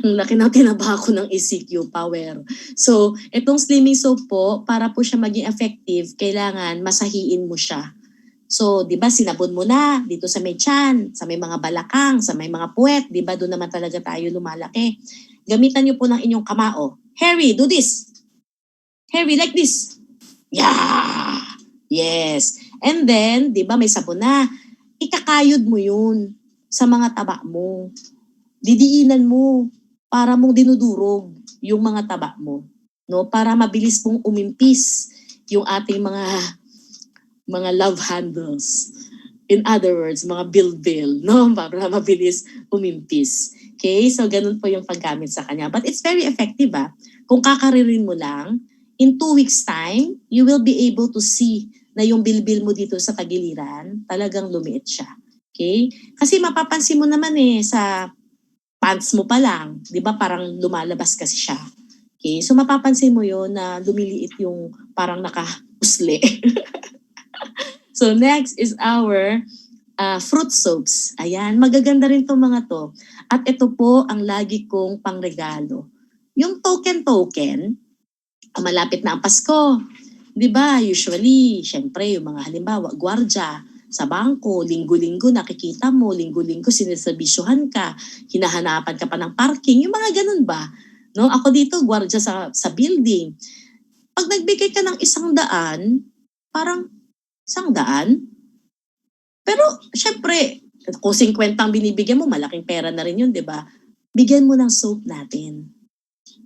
Ang laki na tinaba ko ng ECQ power. So, itong slimming soap po, para po siya maging effective, kailangan masahiin mo siya. So, di ba, sinabon mo na dito sa may tiyan, sa may mga balakang, sa may mga puwet, di ba, doon naman talaga tayo lumalaki. Gamitan niyo po ng inyong kamao. Harry, do this. Harry, like this. Yeah! Yes. And then, di ba, may sabon na. Ikakayod mo yun sa mga taba mo. Didiinan mo para mong dinudurog yung mga taba mo. No? Para mabilis mong umimpis yung ating mga love handles. In other words, mga bilbil, no? Para mabilis umimpis. Okay? So, ganun po yung paggamit sa kanya. But it's very effective, ah. Kung kakaririn mo lang, in 2 weeks time, you will be able to see na yung bilbil mo dito sa tagiliran, talagang lumiit siya. Okay? Kasi mapapansin mo naman sa pants mo pa lang, di ba parang lumalabas kasi siya. Okay? So mapapansin mo yon na lumiliit yung parang naka-usli. So next is our fruit soaps. Ayan, magaganda rin itong mga to. At ito po ang lagi kong pangregalo. Yung token, malapit na ang Pasko. Di ba? Usually, syempre, yung mga halimbawa, gwardiya sa bangko, linggo-linggo nakikita mo, linggo-linggo siniserbisyuhan ka, hinahanapan ka pa ng parking, yung mga ganun ba? No? Ako dito, gwardiya sa building. Pag nagbigay ka ng 100, parang 100? Pero, syempre, kung 50 ang binibigyan mo, malaking pera na rin yun, di ba? Bigyan mo ng soap natin.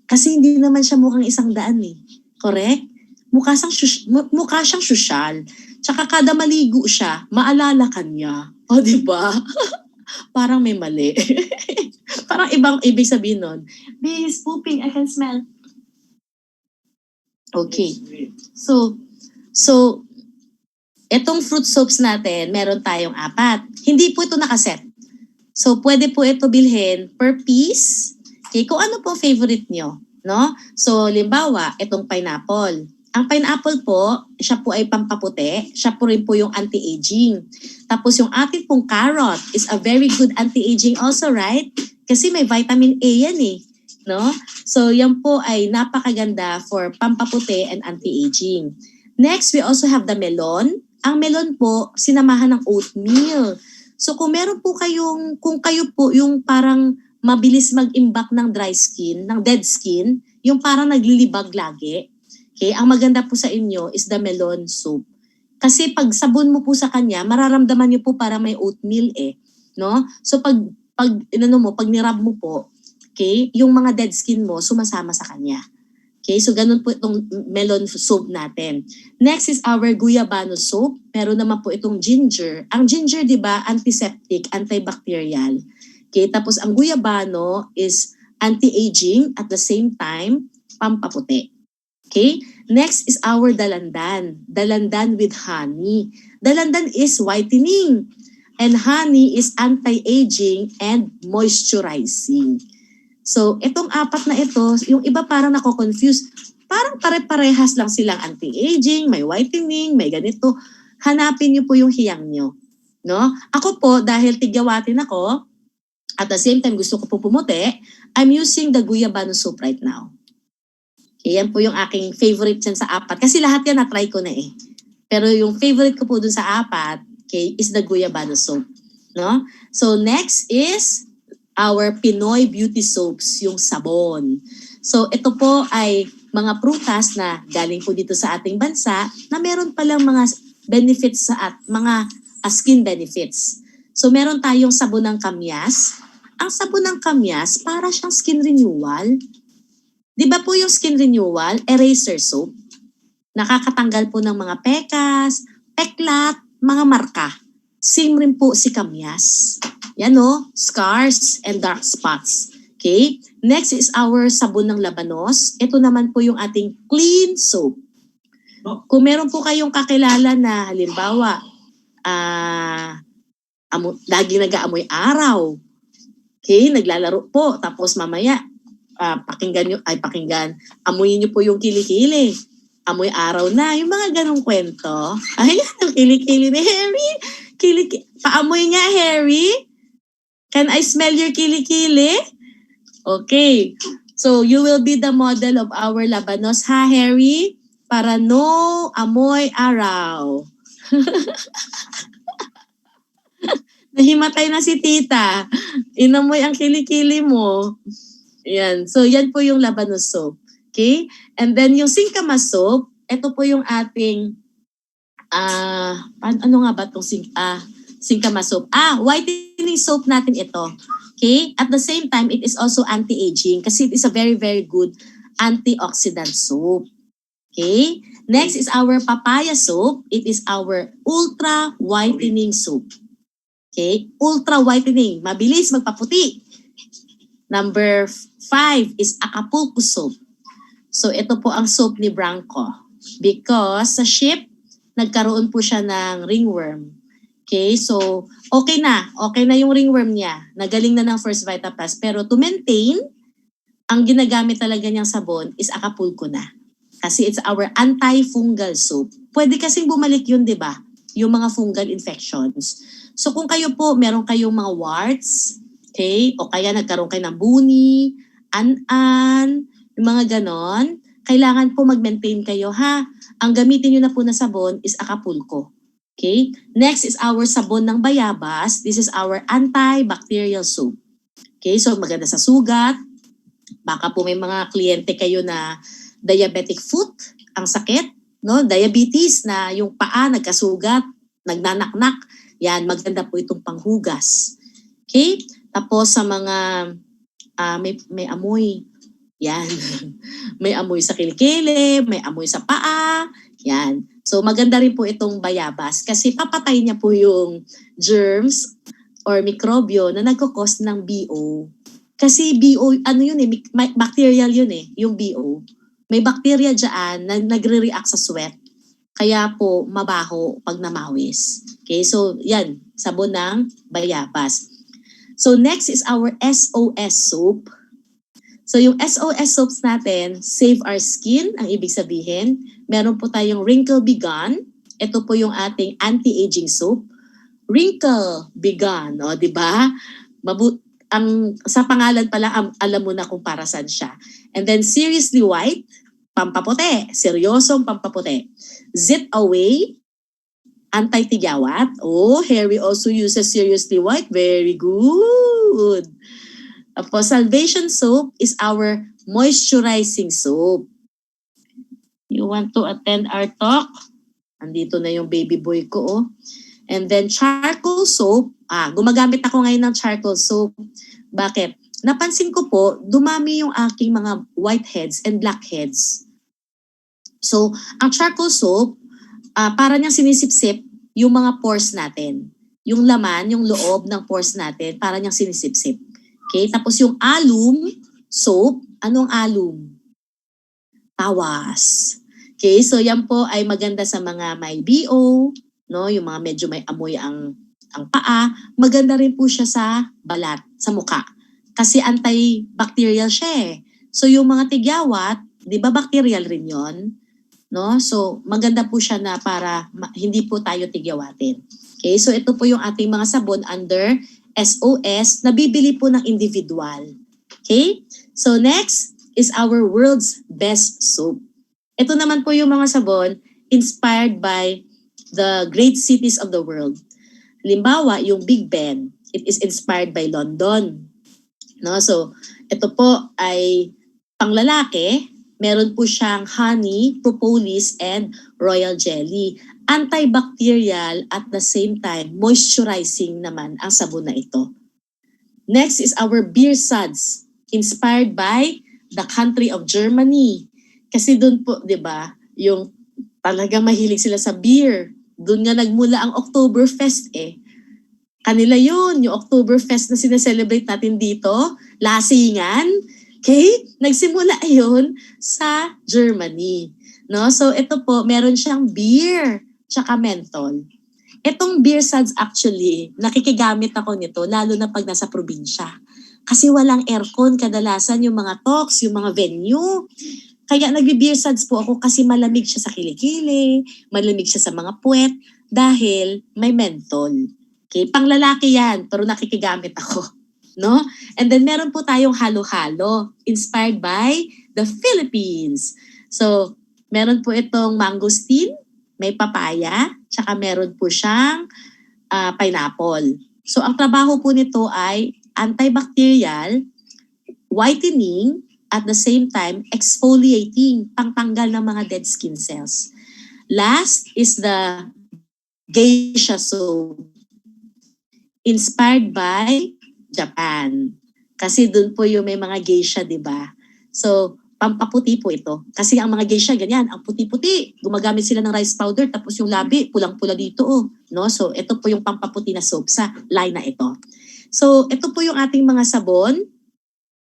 Kasi hindi naman siya mukhang 100 eh. Correct? Mukha siyang sosyal. Tsaka kada maligo siya, maalala ka niya. O, di ba? Parang may mali. Parang ibig sabihin nun, Miss, pooping, I can smell. Okay. So, etong fruit soaps natin, meron tayong 4. Hindi po ito nakaset. So, pwede po ito bilhin per piece. Okay, kung ano po favorite nyo. No? So, limbawa, itong pineapple. Ang pineapple po, siya po ay pampaputi. Siya po rin po yung anti-aging. Tapos yung ating pong carrot is a very good anti-aging also, right? Kasi may vitamin A yan eh. No? So, yan po ay napakaganda for pampaputi and anti-aging. Next, we also have the melon. Ang melon po, sinamahan ng oatmeal. So, kung kayo po yung parang mabilis mag-imbak ng dry skin, ng dead skin, yung parang naglilibag lagi, okay, ang maganda po sa inyo is the melon soap. Kasi pag sabon mo po sa kanya, mararamdaman niyo po para may oatmeal no? So pag nirab mo po, okay, yung mga dead skin mo sumasama sa kanya. Okay, so ganun po itong melon soap natin. Next is our guyabano soap. Meron naman po itong ginger. Ang ginger, di ba, antiseptic, antibacterial. Okay, tapos ang guyabano is anti-aging at the same time, pampaputi. Okay, next is our dalandan. Dalandan with honey. Dalandan is whitening. And honey is anti-aging and moisturizing. So, itong 4 na ito, yung iba parang nako-confuse. Parang pare-parehas lang silang anti-aging, may whitening, may ganito. Hanapin niyo po yung hiyang niyo. No? Ako po, dahil tigyawatin ako, at the same time gusto ko po pumuti, I'm using the guyabano soap right now. Okay, yan po yung aking favorite dyan sa 4. Kasi lahat yan na-try ko na Pero yung favorite ko po dun sa 4, okay, is the guyabano soap. No? So, next is our Pinoy beauty soaps, yung sabon. So ito po ay mga prutas na galing po dito sa ating bansa na meron palang mga benefits mga skin benefits. So meron tayong sabon ng kamyas. Ang sabon ng kamyas, para siyang skin renewal. Di ba po yung skin renewal, eraser soap? Nakakatanggal po ng mga pekas, peklat, mga marka. Same rin po si kamyas. Yan o, scars and dark spots. Okay? Next is our sabon ng labanos. Ito naman po yung ating clean soap. Kung meron po kayong kakilala na halimbawa, lagi nag-aamoy araw. Okay? Naglalaro po. Tapos mamaya, amuyin niyo po yung kilikili. Amoy araw na. Yung mga ganong kwento. Ayan, ang kilikili ni Harry. Paamoy nga, Harry. Can I smell your kilikili? Okay. So, you will be the model of our labanos, ha, Harry? Para no amoy araw. Nahimatay na si tita. Inamoy ang kilikili mo. Yan. So, yan po yung labanos soap. Okay? And then yung Sinkama soap, ito po yung ating, ano nga ba itong Sinkama soap? Whitening soap natin ito. Okay? At the same time, it is also anti-aging kasi it is a very, very good antioxidant soap. Okay? Next is our papaya soap. It is our ultra whitening soap. Okay? Ultra whitening. Mabilis magpaputi. Number 5 is Acapulco soap. So ito po ang soap ni Branco. Because sa ship, nagkaroon po siya ng ringworm. Okay? So okay na. Okay na yung ringworm niya. Nagaling na ng First Vita Plus. Pero to maintain, ang ginagamit talaga niyang sabon is Acapulco na. Kasi it's our antifungal soap. Pwede kasing bumalik yun, di ba? Yung mga fungal infections. So kung kayo po, meron kayong mga warts, okay? O kaya nagkaroon kayo ng buni, an-an, yung mga ganon, kailangan po mag-maintain kayo, ha? Ang gamitin nyo na po na sabon is Acapulco. Okay? Next is our sabon ng bayabas. This is our antibacterial soap. Okay? So maganda sa sugat. Baka po may mga kliyente kayo na diabetic foot, ang sakit, no? Diabetes na yung paa nagkasugat, nagnanaknak. Yan, maganda po itong panghugas. Okay? Tapos sa mga may amoy. Yan. May amoy sa kilikili, may amoy sa paa. Yan. So maganda rin po itong bayabas kasi papatay niya po yung germs or mikrobyo na nagkakos ng BO. Kasi BO, ano yun bacterial yun yung BO. May bacteria dyan na nagre-react sa sweat. Kaya po mabaho pag namawis. Okay, so yan, sabon ng bayabas. So next is our SOS soap. So yung SOS soaps natin, save our skin, ang ibig sabihin. Meron po tayong Wrinkle Be Gone. Ito po yung ating anti-aging soap. Wrinkle Be Gone, o di ba? Sa pangalan pala, alam mo na kung para saan siya. And then Seriously White, pampaputi, seryosong pampaputi. Zit Away, anti-tigyawat. Oh, Harry also uses Seriously White. Very good. Tapos, Salvation Soap is our moisturizing soap. You want to attend our talk? Andito na yung baby boy ko, oh. And then, Charcoal Soap. Gumagamit ako ngayon ng Charcoal Soap. Bakit? Napansin ko po, dumami yung aking mga whiteheads and blackheads. So, ang charcoal soap, para niyang sinisipsip yung mga pores natin. Yung laman, yung loob ng pores natin, para niyang sinisipsip. Okay? Tapos yung alum soap, anong alum? Tawas. Okay? So, yan po ay maganda sa mga may BO, no? Yung mga medyo may amoy ang paa. Maganda rin po siya sa balat, sa muka. Kasi antibacterial siya . So yung mga tigyawat, di ba bacterial rin yon, no? So maganda po siya na para hindi po tayo tigyawatin. Okay, so ito po yung ating mga sabon under SOS na bibili po ng individual. Okay? So next is our world's best soap. Ito naman po yung mga sabon inspired by the great cities of the world. Halimbawa, yung Big Ben, it is inspired by London. No, so ito po ay panglalaki, Meron po siyang honey, propolis, and royal jelly. Antibacterial at the same time, moisturizing naman ang sabon na ito. Next is our beer suds, inspired by the country of Germany. Kasi doon po, di ba, yung talaga mahilig sila sa beer. Doon nga nagmula ang Oktoberfest eh. Kanila yun, yung Oktoberfest na sineselebrate natin dito, lasingan. Okay? Nagsimula yun sa Germany. No? So ito po, meron siyang beer tsaka menthol. Itong beer suds actually, nakikigamit ako nito lalo na pag nasa probinsya. Kasi walang aircon kadalasan yung mga talks, yung mga venue. Kaya nagbe-beer suds po ako kasi malamig siya sa kilikili, malamig siya sa mga puwet dahil may menthol. Okay, panglalaki yan, pero nakikigamit ako. No? And then meron po tayong halo-halo, inspired by the Philippines. So, meron po itong mangosteen, may papaya, tsaka meron po siyang pineapple. So, ang trabaho po nito ay antibacterial, whitening, at the same time, exfoliating, pangtanggal ng mga dead skin cells. Last is the geisha soap, inspired by Japan. Kasi doon po yung may mga geisha, di ba? So, pampaputi po ito. Kasi ang mga geisha, ganyan, ang puti-puti. Gumagamit sila ng rice powder, tapos yung labi, pulang-pula dito. Oh. No? So, ito po yung pampaputi na soap sa line na ito. So, ito po yung ating mga sabon.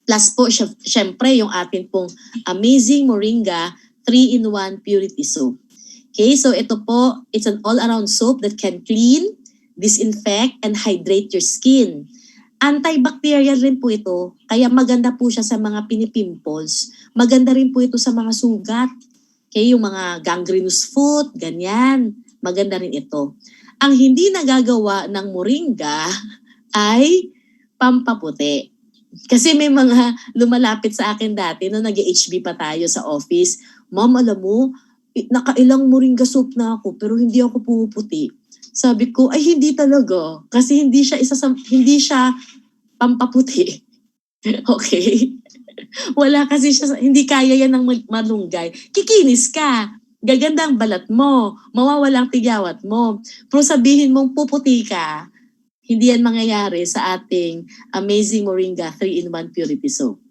Plus po, syempre, yung ating pong Amazing Moringa 3-in-1 Purity Soap. Okay, so ito po, it's an all-around soap that can clean, disinfect, and hydrate your skin. Antibacterial rin po ito, kaya maganda po siya sa mga pinipimples. Maganda rin po ito sa mga sugat. Okay, yung mga gangrenous foot, ganyan. Maganda rin ito. Ang hindi nagagawa ng moringa ay pampaputi. Kasi may mga lumalapit sa akin dati no nag-HB pa tayo sa office. Ma'am, alam mo, nakailang moringa soap na ako pero hindi ako pumuputi. Sabi ko, ay hindi talaga. Kasi hindi siya pampaputi. Okay? Wala kasi siya, hindi kaya yan ng malunggay. Kikinis ka. Gaganda ang balat mo. Mawawala ang tigyawat mo. Pero sabihin mong puputi ka, hindi yan mangyayari sa ating Amazing Moringa 3-in-1 Purity Soap.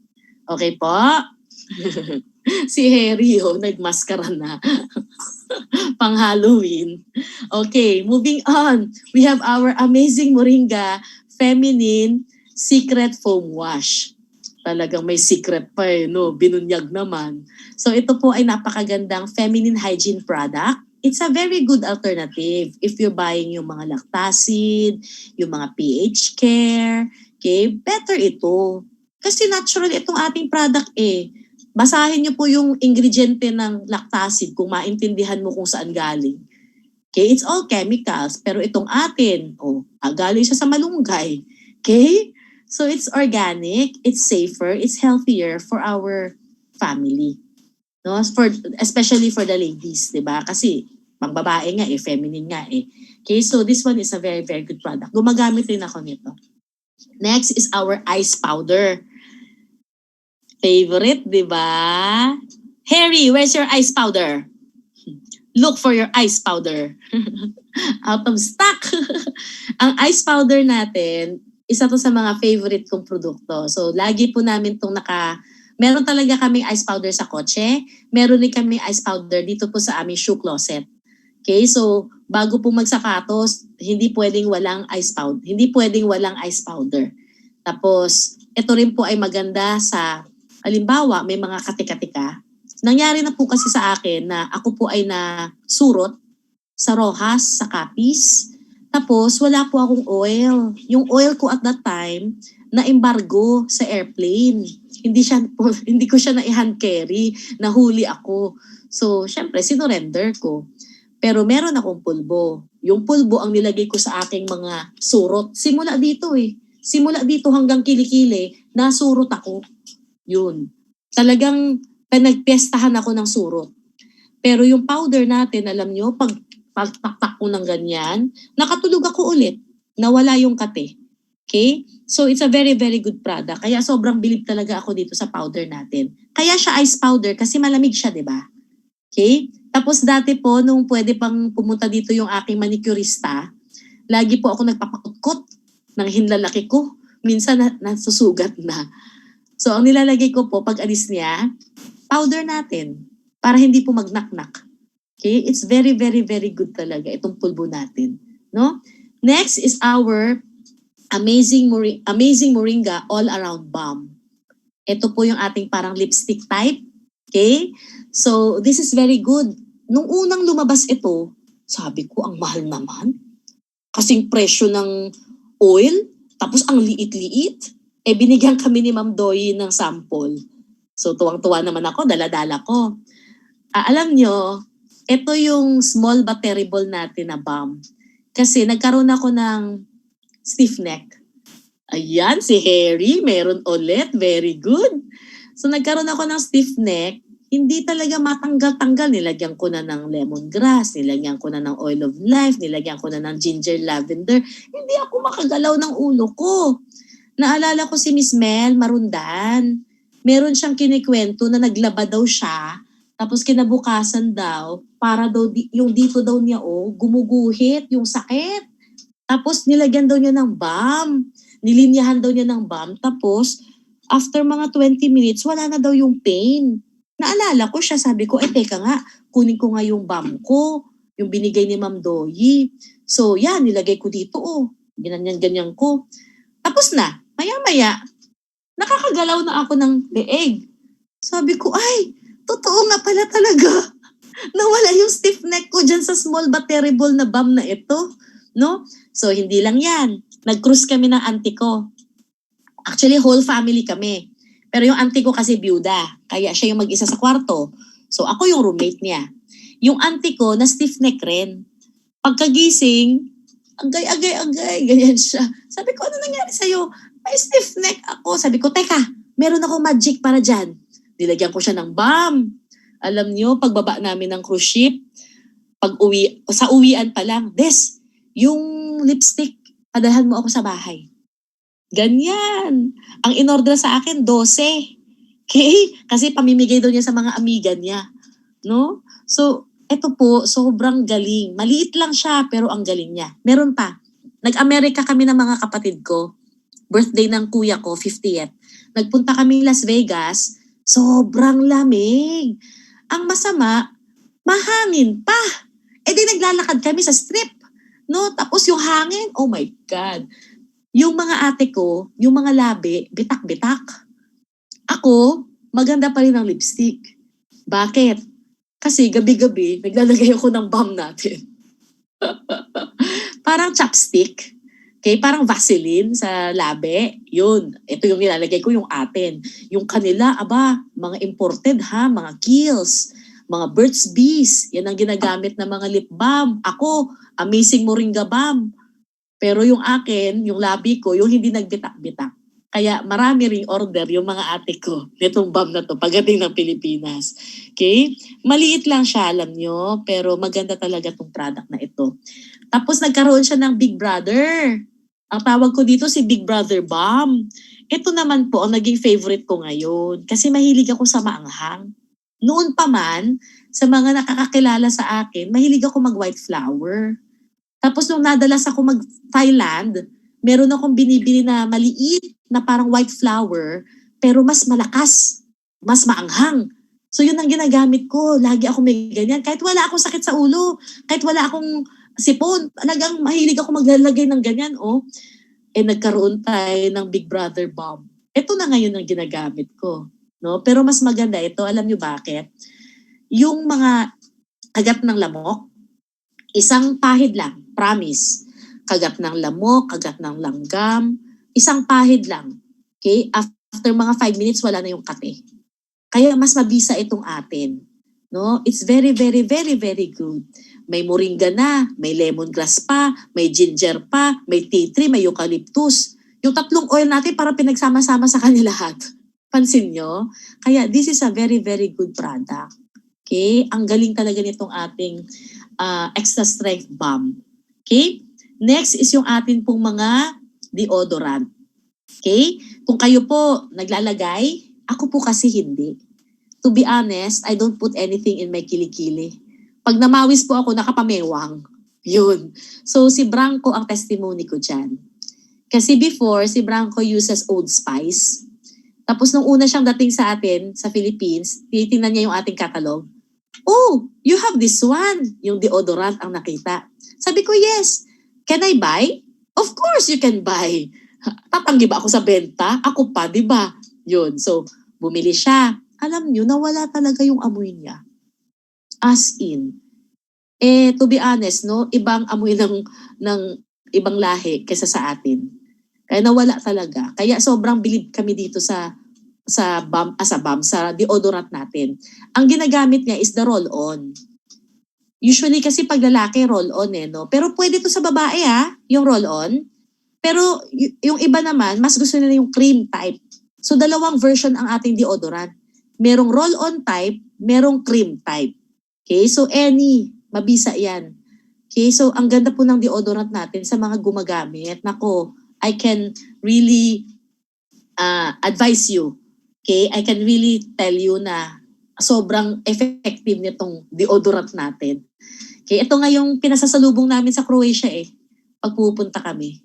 Okay po? Si Harry, nagmaskara na. Pang Halloween. Okay, moving on. We have our Amazing Moringa Feminine Secret Foam Wash. Talagang may secret pa no? Binunyag naman. So ito po ay napakagandang feminine hygiene product. It's a very good alternative if you're buying yung mga Lactacid, yung mga pH Care. Okay, better ito. Kasi natural itong ating product eh. Basahin niyo po yung ingrediente ng Lactacid kung maintindihan mo kung saan galing. Okay, it's all chemicals. Pero itong atin, galing siya sa malunggay. Okay? So it's organic, it's safer, it's healthier for our family. No, especially for the ladies, 'di ba? Kasi pang babae nga feminine nga eh. Okay, so this one is a very very good product. Gumagamit rin ako nito. Next is our ice powder. Favorite, 'di ba? Harry, where's your ice powder? Look for your ice powder. Out of stock. Ang ice powder natin, isa to sa mga favorite kong produkto. So lagi po namin tong meron talaga kaming ice powder sa kotse. Meron din kaming ice powder dito po sa aming shoe closet. Okay, so bago po magsapatos, hindi pwedeng walang ice powder. Hindi pwedeng walang ice powder. Tapos, ito rin po ay maganda sa, halimbawa, may mga kati-katika. Nangyari na po kasi sa akin na ako po ay nasurot sa Rojas, sa Capiz. Tapos, wala po akong oil. Yung oil ko at that time, na-embargo sa airplane. Hindi ko siya na-hand carry, nahuli ako. So, syempre, sinurrender ko. Pero meron akong pulbo. Yung pulbo ang nilagay ko sa aking mga surot. Simula dito Simula dito hanggang kilikili, nasurot ako. Yun. Talagang pinagpiestahan ako ng surot. Pero yung powder natin, alam nyo, pag taktak ko ng ganyan, nakatulog ako ulit. Nawala yung kate. Okay? So it's a very, very good product. Kaya sobrang bilib talaga ako dito sa powder natin. Kaya siya ice powder kasi malamig siya, di ba? Okay? Tapos dati po, nung pwede pang pumunta dito yung aking manicurista, lagi po ako nagpapakutkot ng hinlalaki ko. Minsan nasusugat na. So ang nilalagay ko po pag alis niya, powder natin para hindi po magnaknak. Okay? It's very, very, very good talaga itong pulbo natin. No? Next is our Amazing Moringa All Around Balm. Ito po yung ating parang lipstick type. Okay? So, this is very good. Nung unang lumabas ito, sabi ko, ang mahal naman. Kasing presyo ng oil, tapos ang liit-liit. Binigyan kami ni Ma'am Doy ng sample. So, tuwang-tuwa naman ako, dala-dala ko. Alam nyo, ito yung small but terrible natin na balm. Kasi nagkaroon ako ng stiff neck. Ayan, si Harry, meron ulit. Very good. So nagkaroon ako ng stiff neck, hindi talaga matanggal-tanggal. Nilagyan ko na ng lemongrass, nilagyan ko na ng oil of life, nilagyan ko na ng ginger lavender. Hindi ako makagalaw ng ulo ko. Naalala ko si Miss Mel Marundan. Meron siyang kinikwento na naglaba daw siya, tapos kinabukasan daw, para daw yung dito daw niya gumuguhit yung sakit. Tapos nilagyan daw niya ng balm. Nilinyahan daw niya ng balm. Tapos, after mga 20 minutes, wala na daw yung pain. Naalala ko siya, sabi ko, teka nga, kunin ko nga yung balm ko, yung binigay ni Ma'am Doyi. So, yan, nilagay ko dito, Ganyan-ganyan ko. Tapos na, maya-maya, nakakagalaw na ako ng leeg. Sabi ko, ay, totoo nga pala talaga. Nawala yung stiff neck ko dyan sa small but terrible na balm na ito. No? So, hindi lang yan. Nag-cruise kami ng auntie ko. Actually, whole family kami. Pero yung auntie ko kasi byuda. Kaya siya yung mag-isa sa kwarto. So, ako yung roommate niya. Yung auntie ko, na stiff neck rin. Pagkagising, agay, ganyan siya. Sabi ko, ano nangyari sa'yo? May stiff neck ako. Sabi ko, teka, meron ako magic para dyan. Nilagyan ko siya ng balm. Alam nyo, pagbaba namin ng cruise ship, sa uwian pa lang, Des, yung lipstick, padalhan mo ako sa bahay. Ganyan. Ang inorder sa akin, 12. Okay? Kasi pamimigay daw niya sa mga amiga niya. No? So, eto po, sobrang galing. Maliit lang siya, pero ang galing niya. Meron pa. Nag-Amerika kami ng mga kapatid ko. Birthday ng kuya ko, 50th. Nagpunta kami Las Vegas. Sobrang lamig. Ang masama, mahangin pa. Di naglalakad kami sa strip. No? Tapos yung hangin, oh my God. Yung mga ate ko, yung mga labi, bitak-bitak. Ako, maganda pa rin ang lipstick. Bakit? Kasi gabi-gabi, naglalagay ako ng balm natin. Parang chapstick. Okay? Parang Vaseline sa labi. Yun. Ito yung nilalagay ko, yung atin. Yung kanila, mga imported mga Kiehl's, mga Burt's Bees. Yan ang ginagamit ng mga lip balm. Ako, Amazing Moringa Balm. Pero yung akin, yung labi ko, yung hindi nagbitak-bitak. Kaya marami ring order yung mga ate ko nitong balm na to pagdating ng Pilipinas. Okay? Maliit lang siya, alam nyo, pero maganda talaga tong product na ito. Tapos nagkaroon siya ng Big Brother. Ang tawag ko dito si Big Brother Balm. Ito naman po ang naging favorite ko ngayon kasi mahilig ako sa maanghang. Noon pa man, sa mga nakakakilala sa akin, mahilig ako mag-white flower. Tapos nung nadalas ako mag-Thailand, meron akong binibili na maliit na parang white flower, pero mas malakas, mas maanghang. So yun ang ginagamit ko. Lagi ako may ganyan. Kahit wala akong sakit sa ulo, kahit wala akong sipon, talagang mahilig ako maglalagay ng ganyan. Nagkaroon tayo ng Big Brother Balm. Ito na ngayon ang ginagamit ko. No? Pero mas maganda ito. Alam nyo bakit? Yung mga kagat ng lamok, isang pahid lang, promise. Kagat ng lamok, kagat ng langgam, isang pahid lang. Okay? After mga 5 minutes, wala na yung kate. Kaya mas mabisa itong atin. No? It's very, very, very, very good. May moringa na, may lemongrass pa, may ginger pa, may tea tree, may eucalyptus. Yung tatlong oil natin parang pinagsama-sama sa kanila lahat. Pansin nyo? Kaya this is a very, very good product. Okay? Ang galing talaga nitong ating extra strength balm. Okay? Next is yung atin pong mga deodorant. Okay? Kung kayo po naglalagay, ako po kasi hindi. To be honest, I don't put anything in my kilikili. Pag namawis po ako, nakapamewang. Yun. So si Branco ang testimony ko dyan. Kasi before, si Branco uses Old Spice. Tapos nung una siyang dating sa atin, sa Philippines, tinitingnan niya yung ating catalog. Oh, you have this one. Yung deodorant ang nakita. Sabi ko, yes. Can I buy? Of course you can buy. Tatanggi ba ako sa benta? Ako pa, di ba? Yun. So, bumili siya. Alam niyo, nawala talaga yung amoy niya. As in. To be honest, no, ibang amoy ng ibang lahi kaysa sa atin. Kaya nawala talaga. Kaya sobrang bilib kami dito sa deodorant natin. Ang ginagamit niya is the roll-on. Usually kasi pag lalaki, roll-on no? Pero pwede to sa babae yung roll-on. Pero yung iba naman, mas gusto nila yung cream type. So dalawang version ang ating deodorant. Merong roll-on type, merong cream type. Okay, so mabisa yan. Okay, so ang ganda po ng deodorant natin sa mga gumagamit. Nako, I can really advise you. Okay, I can really tell you na sobrang effective nitong deodorant natin. Okay, ito nga yung pinasasalubong namin sa Croatia pag pupunta kami.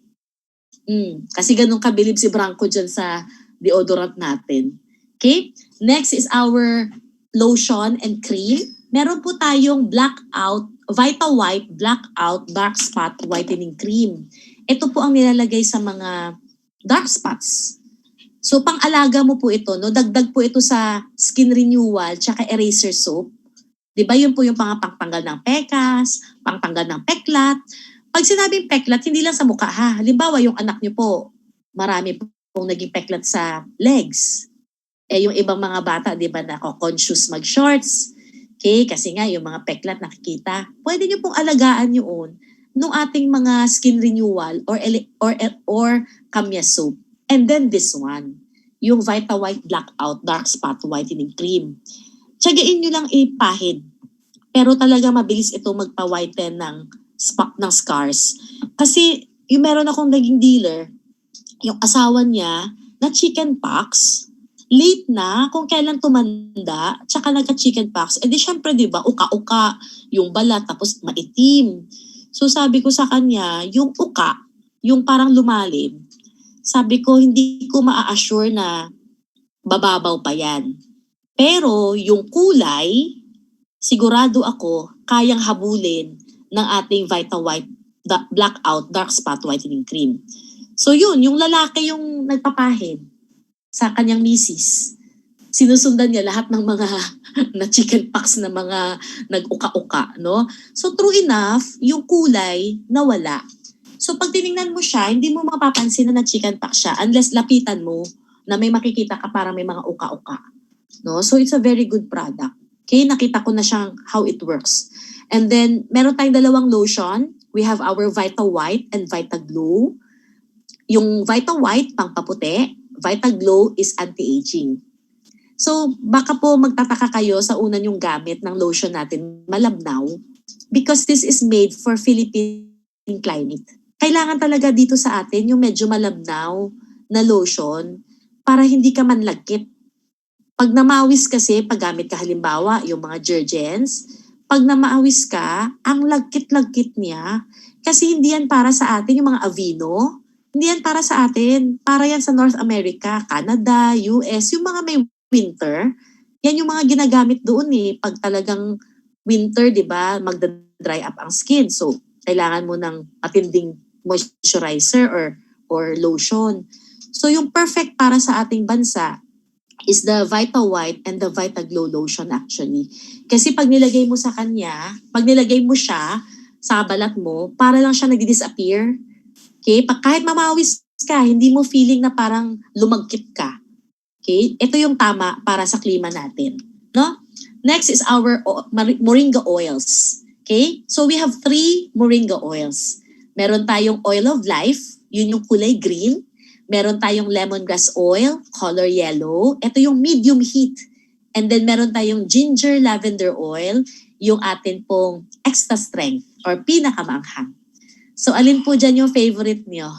Kasi ganun kabilib si Branco dyan sa deodorant natin. Okay, next is our lotion and cream. Meron po tayong Vita White Blackout Dark Spot Whitening Cream. Ito po ang nilalagay sa mga dark spots. So pang-alaga mo po ito, no? Dagdag po ito sa skin renewal tsaka eraser soap. 'Di ba? Yun po yung pangtanggal ng pekas, pangtanggal ng peklat. Pag sinabing peklat, hindi lang sa mukha Halimbawa, yung anak niyo po, marami pong naging peklat sa legs. Yung ibang mga bata, 'di ba, conscious mag-shorts. Okay, kasi nga yung mga peklat nakikita. Pwede niyo pong alagaan yun nung ating mga skin renewal or Kamya soap. And then this one, yung Vita White Blackout Dark Spot Whitening Cream. Tiyagain nyo lang ipahid. Pero talaga mabilis ito magpa-whiten ng scars. Kasi yung meron akong naging dealer, yung asawa niya na chicken pox, late na kung kailan tumanda, tsaka nagka-chicken pox. Di syempre, di ba, uka-uka, yung balat, tapos maitim. So sabi ko sa kanya, yung uka, yung parang lumalim, sabi ko, hindi ko maa-assure na bababaw pa yan. Pero yung kulay, sigurado ako, kayang habulin ng ating Vita White Blackout Dark Spot Whitening Cream. So yun, yung lalaki yung nagpapahid sa kanyang misis. Sinusundan niya lahat ng mga na chicken pox na mga nag-uka-uka, no? So true enough, yung kulay nawala. So pag tiningnan mo siya, hindi mo mapapansin na chicken pox siya unless lapitan mo na may makikita ka parang may mga uka-uka. No? So it's a very good product. Okay, nakita ko na siyang how it works. And then meron tayong dalawang lotion. We have our Vita White and Vita Glow. Yung Vita White pangpaputi, Vita Glow is anti-aging. So baka po magtataka kayo sa una yung gamit ng lotion natin, malabnaw, because this is made for Philippine climate. Kailangan talaga dito sa atin yung medyo malabnaw na lotion para hindi ka manlagkit. Pag namawis kasi, pag gamit ka halimbawa yung mga detergents, pag namawis ka, ang lagkit-lagkit niya, kasi hindi yan para sa atin yung mga Aveeno, hindi yan para sa atin. Para yan sa North America, Canada, US, yung mga may winter, yan yung mga ginagamit doon Pag talagang winter, di ba, magda-dry up ang skin. So, kailangan mo ng matinding moisturizer or lotion. So, yung perfect para sa ating bansa is the Vita White and the Vita Glow lotion actually. Kasi pag nilagay mo sa kanya, pag nilagay mo siya sa balat mo, para lang siya nagdi-disappear. Okay? Kahit mamawis ka, hindi mo feeling na parang lumagkit ka. Okay? Ito yung tama para sa klima natin. No? Next is our moringa oils. Okay? So we have 3 moringa oils. Meron tayong oil of life, yun yung kulay green. Meron tayong lemongrass oil, color yellow. Ito yung medium heat. And then meron tayong ginger lavender oil, yung atin pong extra strength or pinakamanghang. So alin po dyan yung favorite niyo?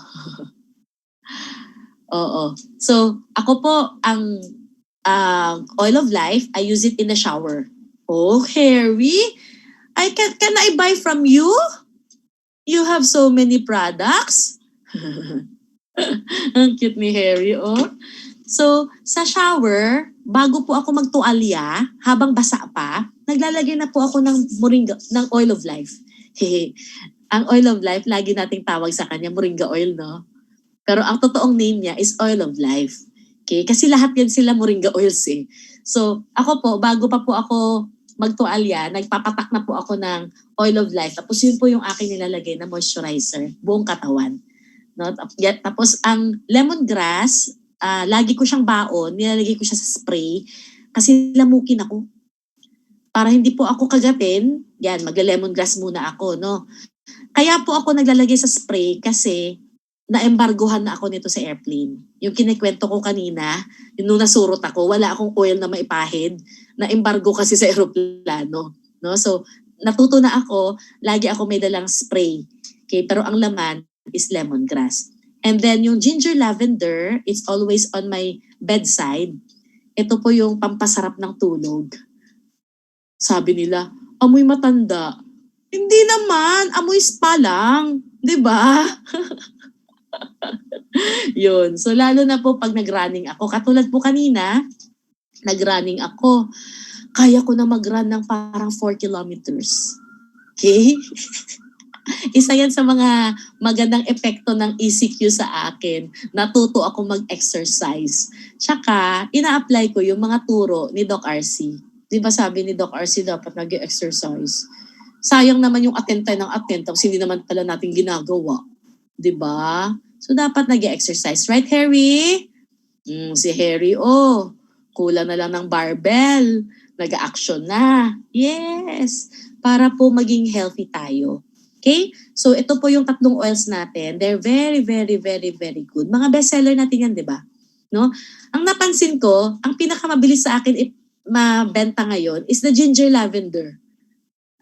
Oo. So, ako po, ang Oil of Life, I use it in the shower. Oh, Harry, can I buy from you? You have so many products. Ang cute ni Harry, oh. So, sa shower, bago po ako magtualya, habang basa pa, naglalagay na po ako ng moringa, ng Oil of Life. Ang Oil of Life, lagi nating tawag sa kanya, moringa oil, no? Pero ang totoong name niya is Oil of Life. Okay? Kasi lahat yan sila moringa oils eh. So, ako po, bago pa po ako magtualya, nagpapatak na po ako ng Oil of Life. Tapos yun po yung aking nilalagay na moisturizer, buong katawan. No? Tapos ang lemongrass, lagi ko siyang baon, nilalagay ko siya sa spray kasi lamukin ako. Para hindi po ako kagatin, yan, magla-lemongrass muna ako, no? Kaya po ako naglalagay sa spray kasi na-embargohan na ako nito sa airplane. Yung kinikwento ko kanina, yung nung nasurot ako, wala akong oil na maipahid. Na-embargo kasi sa aeroplano. No? So, natuto na ako, lagi ako may dalang spray. Okay? Pero ang laman is lemongrass. And then yung ginger lavender, it's always on my bedside. Ito po yung pampasarap ng tulog. Sabi nila, amoy matanda. Hindi naman, amoy spa lang. 'Di ba? Yun. So lalo na po pag nag-running ako. Katulad po kanina, nag-running ako. Kaya ko na mag-run ng parang 4 kilometers. Okay? Isa yan sa mga magandang epekto ng ECQ sa akin. Natuto ako mag-exercise. Tsaka, ina-apply ko yung mga turo ni Doc RC. Di ba sabi ni Doc RC dapat nag-exercise? Sayang naman yung attend tayo ng attend tapos hindi naman pala natin ginagawa. Di ba? So, dapat nag-exercise. Right, Harry? Si Harry, kulang na lang ng barbell. Nag-action na. Yes. Para po maging healthy tayo. Okay? So, ito po yung tatlong oils natin. They're very, very, very, very good. Mga bestseller natin yan, di ba? No? Ang napansin ko, ang pinakamabilis sa akin mabenta ngayon is the ginger lavender.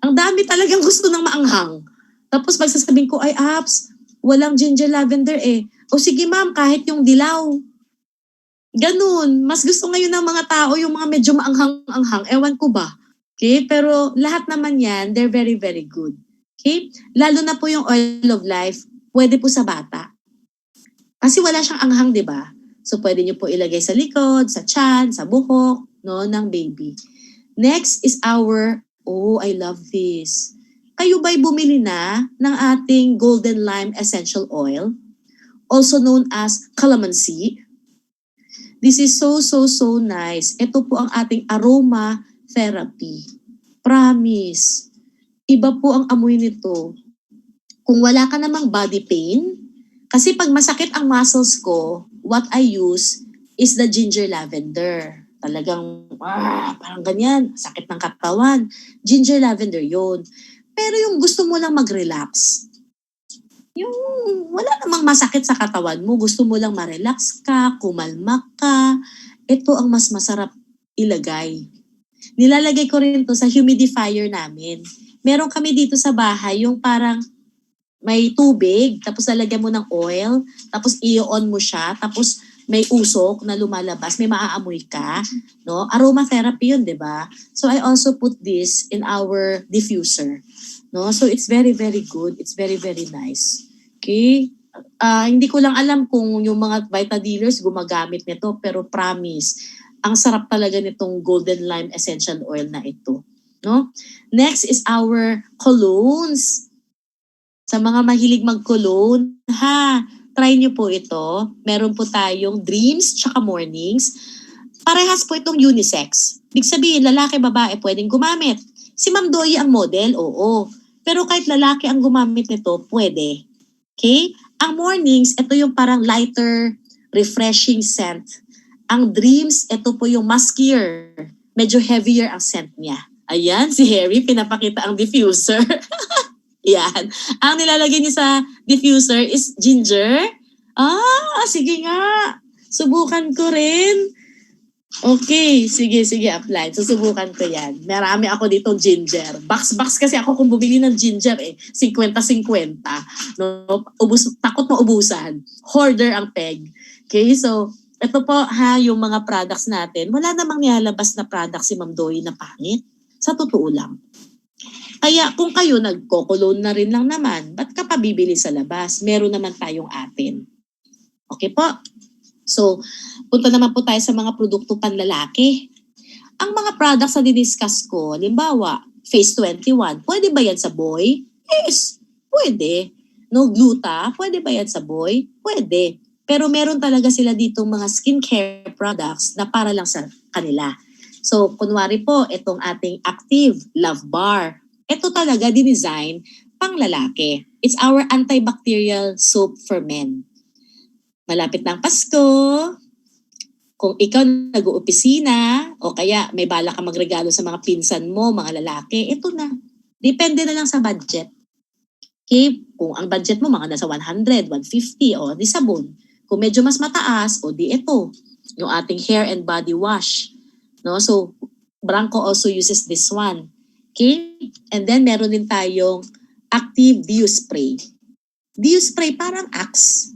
Ang dami talagang gusto ng maanghang. Tapos magsasabihin ko, ay apps, walang ginger lavender eh. O sige ma'am, kahit yung dilaw. Ganun. Mas gusto ngayon ng mga tao yung mga medyo maanghang-anghang. Ewan ko ba. Okay? Pero lahat naman yan, they're very, very good. Okay? Lalo na po yung Oil of Life, pwede po sa bata. Kasi wala siyang anghang, di ba? So pwede nyo po ilagay sa likod, sa tiyan, sa buhok, no, ng baby. Next is our, I love this. Kayo ba'y bumili na ng ating Golden Lime Essential Oil? Also known as calamansi. This is so, so, so nice. Ito po ang ating aroma therapy. Promise. Iba po ang amoy nito. Kung wala ka namang body pain, kasi pag masakit ang muscles ko, what I use is the ginger lavender. Talagang, parang ganyan, sakit ng katawan. Ginger lavender yun. Pero yung gusto mo lang mag-relax, yung wala namang masakit sa katawan mo, gusto mo lang ma-relax ka, kumalma ka, ito ang mas masarap ilagay. Nilalagay ko rin to sa humidifier namin. Meron kami dito sa bahay, yung parang may tubig, tapos lalagyan mo ng oil, tapos i-on mo siya, tapos may usok na lumalabas, may maaamoy ka, no? Aromatherapy yun, 'di ba? So I also put this in our diffuser, no? So it's very, very good. It's very, very nice. Okay? Hindi ko lang alam kung yung mga Vita dealers gumagamit nito, pero promise, ang sarap talaga nitong Golden Lime Essential Oil na ito, no? Next is our colognes. Sa mga mahilig mag-cologne, try nyo po ito. Meron po tayong Dreams tsaka Mornings. Parehas po itong unisex. Ibig sabihin, lalaki, babae pwedeng gumamit. Si Ma'am Doy ang model, oo. Pero kahit lalaki ang gumamit nito, pwede. Okay? Ang Mornings, ito yung parang lighter, refreshing scent. Ang Dreams, ito po yung muskier. Medyo heavier ang scent niya. Ayan, si Harry, pinapakita ang diffuser. Yan. Ang nilalagay niyo sa diffuser is ginger. Sige nga. Subukan ko rin. Okay, sige, apply. Susubukan ko yan. Marami ako dito ginger. Box kasi ako kung bumili ng ginger 50-50. No? Takot maubusan. Hoarder ang peg. Okay, so ito po ha, yung mga products natin. Wala namang nilalabas na product si Ma'am Doy na pangit. Sa totoo lang. Kaya kung kayo nagko-cologne na rin lang naman, ba't ka pa bibili sa labas? Meron naman tayong atin. Okay po? So, punta naman po tayo sa mga produkto panlalaki. Ang mga products na didiscuss ko, halimbawa, Phase 21, pwede ba yan sa boy? Yes, pwede. No gluta, pwede ba yan sa boy? Pwede. Pero meron talaga sila ditong mga skincare products na para lang sa kanila. So, kunwari po, itong ating Active Love Bar. Ito talaga dinesign pang lalaki. It's our antibacterial soap for men. Malapit na ang Pasko, kung ikaw nag-oopisina o kaya may bala ka magregalo sa mga pinsan mo, mga lalaki, ito na. Depende na lang sa budget. Okay? Kung ang budget mo mga nasa 100, 150, o di sabon. Kung medyo mas mataas, o di ito. Yung ating hair and body wash. No? So, Branco also uses this one. Okay? And then meron din tayong Active Deo Spray. Deo Spray parang Axe.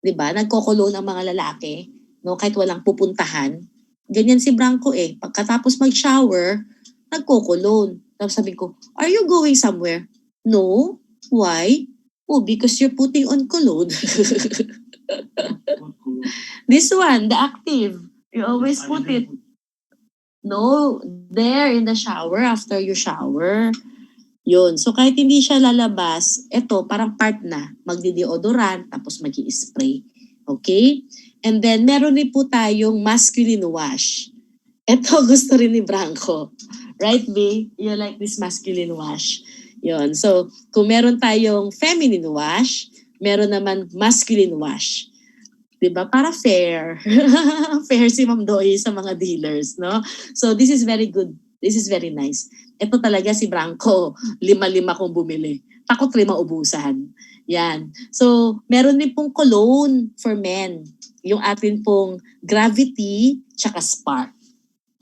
'Di ba? Nagko-cologne ang mga lalaki, no, kahit walang pupuntahan. Ganyan si Branco Pagkatapos mag-shower, nagko-cologne. Tapos sabi ko, "Are you going somewhere?" "No." "Why?" "Oh, because you're putting on cologne." This one, the Active. You always put it. No, there in the shower after you shower. Yun. So kahit hindi siya lalabas, ito parang part na. Magdi-deodorant tapos magi-spray. Okay? And then meron din po tayong masculine wash. Ito gusto rin ni Branco. Right, B? You like this masculine wash. Yun. So kung meron tayong feminine wash, meron naman masculine wash. 'Di ba? Para fair. Fair si Ma'am Doy sa mga dealers, no? So this is very good. This is very nice. Ito talaga si Branco, 5-5 kong bumili. Takot rin maubusan. Yan. So, meron din pong cologne for men. Yung atin pong Gravity tsaka Spark.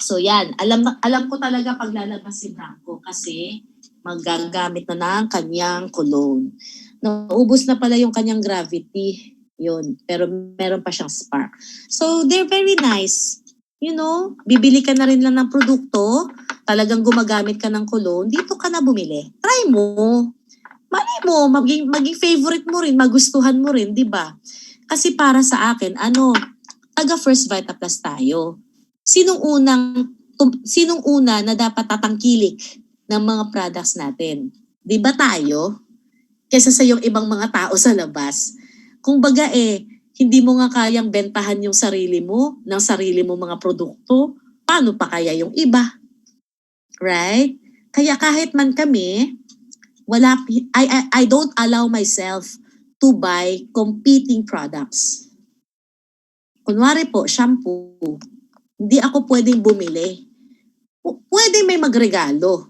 So yan, alam ko talaga pag lalabas si Branco kasi magagamit na ng kanyang cologne. Naubos na pala yung kanyang Gravity. Yun. Pero meron pa siyang Spark. So, they're very nice. You know, bibili ka na rin lang ng produkto, talagang gumagamit ka ng cologne, dito ka na bumili. Try mo. Malay mo, maging favorite mo rin, magustuhan mo rin, di ba? Kasi para sa akin, taga First Vita Plus tayo. Sinong una na dapat tatangkilik ng mga products natin? Di ba tayo? Kesa sa yung ibang mga tao sa labas. Kung baga hindi mo nga kayang bentahan yung sarili mo, ng sarili mo mga produkto, paano pa kaya yung iba? Right? Kaya kahit man kami, I don't allow myself to buy competing products. Kunwari po, shampoo, hindi ako pwedeng bumili. Pwede may magregalo.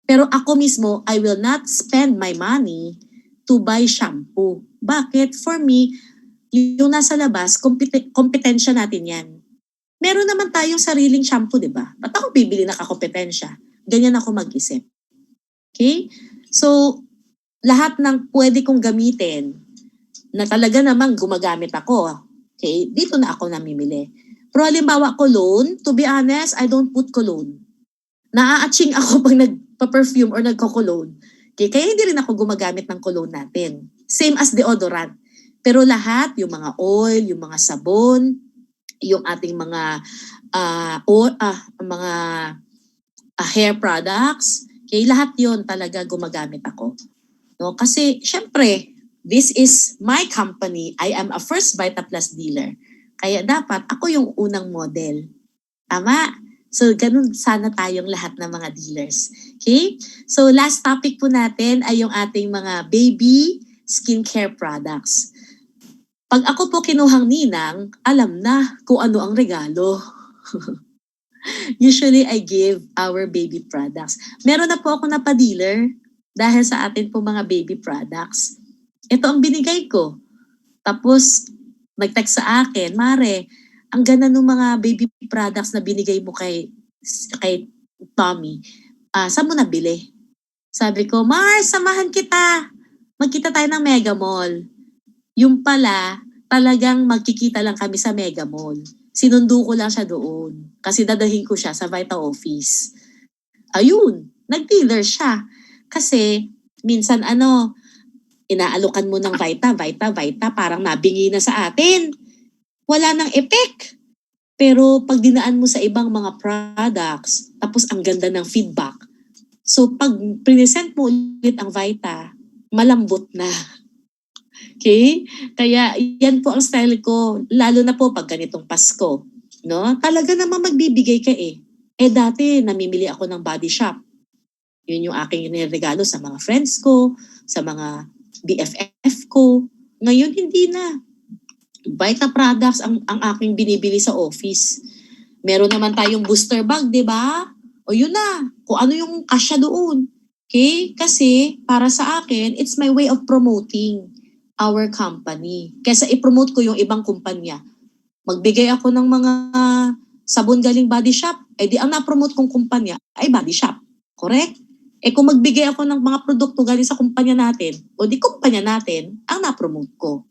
Pero ako mismo, I will not spend my money to buy shampoo. Bakit? For me, yung nasa labas, kompetensya natin yan. Meron naman tayong sariling shampoo, di ba? Ba't ako bibili na kakompetensya? Ganyan ako mag-isip. Okay? So, lahat ng pwede kong gamitin na talaga namang gumagamit ako, okay, dito na ako namimili. Pero halimbawa cologne, to be honest, I don't put cologne. Naa-atching ako pag nagpa-perfume or nagko-cologne. Okay? Kaya hindi rin ako gumagamit ng cologne natin. Same as deodorant. Pero lahat, yung mga oil, yung mga sabon, yung ating mga hair products, okay, lahat yon talaga gumagamit ako. No? Kasi, syempre, this is my company. I am a First Vita Plus dealer. Kaya dapat ako yung unang model. Tama? So, ganun sana tayong lahat ng mga dealers. Okay? So, last topic po natin ay yung ating mga baby skincare products. Pag ako po kinuhang ninang, alam na kung ano ang regalo. Usually, I give our baby products. Meron na po ako na pa-dealer dahil sa atin po mga baby products. Ito ang binigay ko. Tapos, nag-text sa akin, "Mare, ang ganda ng mga baby products na binigay mo kay Tommy. Saan mo nabili? Sabi ko, Mars, samahan kita. Magkita tayo ng Mega Mall. Yung pala, talagang magkikita lang kami sa Mega Mall. Sinundo ko lang siya doon. Kasi dadahin ko siya sa Vita office. Ayun, nag-dealer siya. Kasi, minsan inaalokan mo ng Vita, parang nabingi na sa atin. Wala nang effect. Pero pag dinaan mo sa ibang mga products, tapos ang ganda ng feedback. So pag present mo ulit ang Vita, malambot na. Okay? Kaya yan po ang style ko, lalo na po pag ganitong Pasko. No? Talaga naman magbibigay ka eh. Dati namimili ako ng Body Shop. Yun yung aking niregalo sa mga friends ko, sa mga BFF ko. Ngayon hindi na. Vita products ang aking binibili sa office. Meron naman tayong booster bag, di ba? O yun na, kung ano yung kasya doon. Okay? Kasi para sa akin, it's my way of promoting our company. Kesa i-promote ko yung ibang kumpanya. Magbigay ako ng mga sabon galing Body Shop, di ang na-promote kong kumpanya ay Body Shop. Correct? Kung magbigay ako ng mga produkto galing sa kumpanya natin, o di kumpanya natin, ang na-promote ko.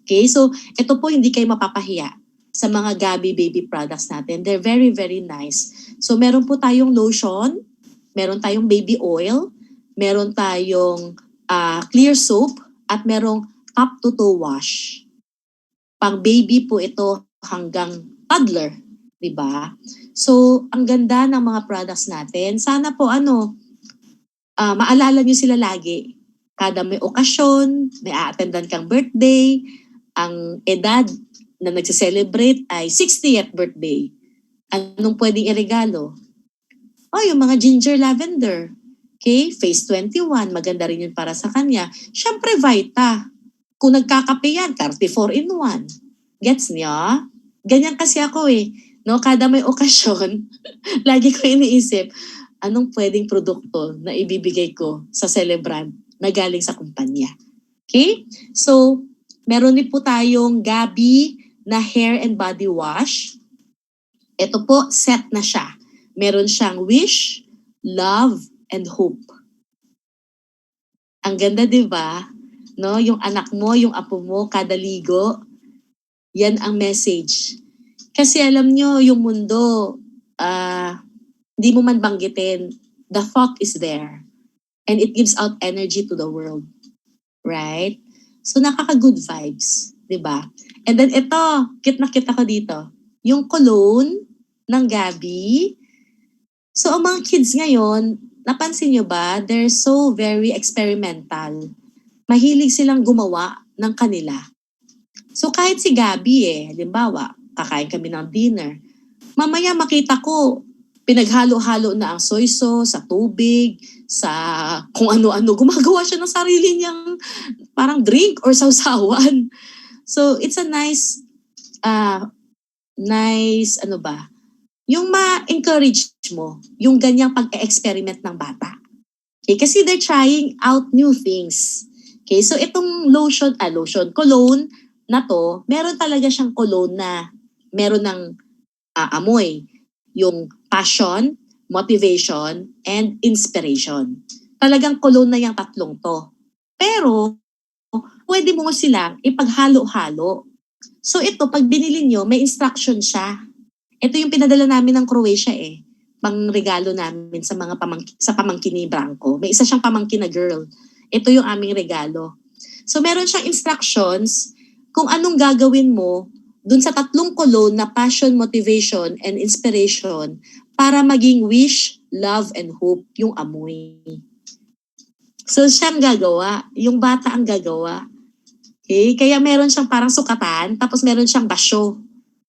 Okay, so ito po hindi kayo mapapahiya sa mga Gabi baby products natin. They're very, very nice. So meron po tayong lotion, meron tayong baby oil, meron tayong clear soap, at merong top to toe wash. Pang baby po ito hanggang toddler, di ba? So ang ganda ng mga products natin. Sana po maalala nyo sila lagi. Kada may okasyon, may a-attendan kang birthday, ang edad na nagse-celebrate ay 60th birthday. Anong pwedeng iregalo? Yung mga ginger lavender. Okay? Phase 21, maganda rin yun para sa kanya. Siyempre, Vita. Kung nagkakape yan, 34 in 1. Gets niya? Ganyan kasi ako eh. No? Kada may okasyon, lagi ko iniisip, anong pwedeng produkto na ibibigay ko sa celebrant na galing sa kumpanya. Okay? So, meron din po tayong Gabi na hair and body wash. Ito po, set na siya. Meron siyang wish, love, and hope. Ang ganda, di ba? No? Yung anak mo, yung apo mo, kada ligo, yan ang message. Kasi alam nyo, yung mundo, hindi mo man banggitin, the thought is there. And it gives out energy to the world. Right? So nakaka-good vibes, 'di ba? And then ito, cute na cute ako dito. Yung cologne ng Gabi. So ang mga kids ngayon, napansin nyo ba, they're so very experimental. Mahilig silang gumawa ng kanila. So kahit si Gabi halimbawa, kakain kami ng dinner. Mamaya makita ko, pinaghalo-halo na ang soy sauce sa tubig, sa kung ano-ano. Gumagawa siya ng sarili niyang parang drink or sausawan. So, it's a nice, yung ma-encourage mo, yung ganyang pag-experiment ng bata. Okay, kasi they're trying out new things. Okay, so itong cologne na to, meron talaga siyang cologne na meron ng amoy. Yung passion, motivation, and inspiration. Talagang cologne na yung tatlong to. Pero, pwede mo silang ipaghalo-halo. So ito, pag binili nyo, may instruction siya. Ito yung pinadala namin ng Croatia pang regalo namin sa mga pamangkin ni Branco. May isa siyang pamangkin na girl. Ito yung aming regalo. So meron siyang instructions kung anong gagawin mo dun sa tatlong cologne na passion, motivation, and inspiration para maging wish, love, and hope yung amoy. So siyang gagawa, yung bata ang gagawa. Okay? Kaya meron siyang parang sukatan, tapos meron siyang basyo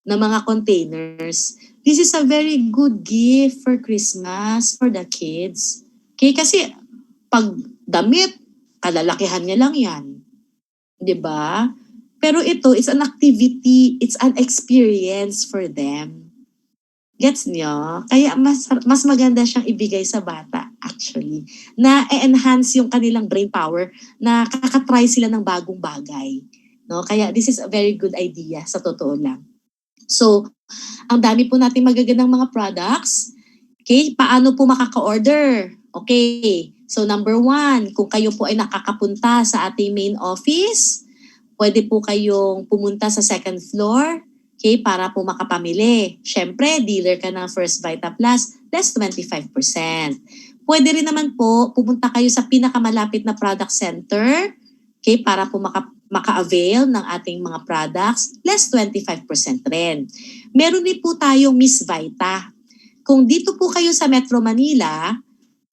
na mga containers. This is a very good gift for Christmas for the kids. Okay? Kasi pag damit, kalalakihan niya lang yan. 'Di ba? Pero ito, it's an activity, it's an experience for them. Gets niyo? Kaya mas maganda siyang ibigay sa bata, actually. Na enhance yung kanilang brain power, na kakatry sila ng bagong bagay. No? Kaya this is a very good idea, sa totoo lang. So, ang dami po natin magagandang mga products. Okay, paano po makaka-order? Okay, so number 1, kung kayo po ay nakakapunta sa ating main office, pwede po kayong pumunta sa second floor, okay, para po makapamili. Siyempre, dealer ka ng First Vita Plus, less 25%. Pwede rin naman po, pumunta kayo sa pinakamalapit na product center, okay, para po maka-avail ng ating mga products, less 25% rin. Meron din po tayong Miss Vita. Kung dito po kayo sa Metro Manila,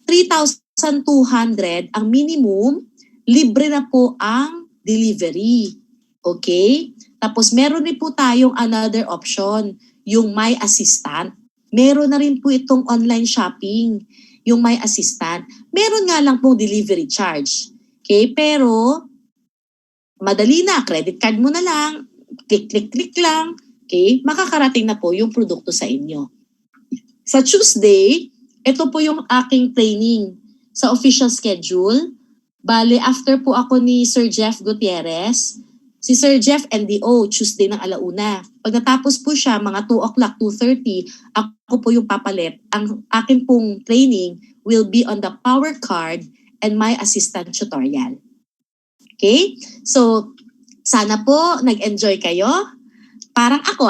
3,200 ang minimum, libre na po ang delivery. Okay? Tapos meron din po tayong another option, yung My Assistant. Meron na rin po itong online shopping, yung My Assistant. Meron nga lang pong delivery charge. Okay? Pero madali na, credit card mo na lang, click lang, okay? Makakarating na po yung produkto sa inyo. Sa Tuesday, ito po yung aking training sa official schedule. Bale, after po ako ni Sir Jeff Gutierrez, si Sir Jeff NDO, Tuesday ng alauna. Pag natapos po siya, mga 2 o'clock, 2:30, ako po yung papalit. Ang akin pong training will be on the Power Card and My Assistant tutorial. Okay? So, sana po nag-enjoy kayo. Parang ako,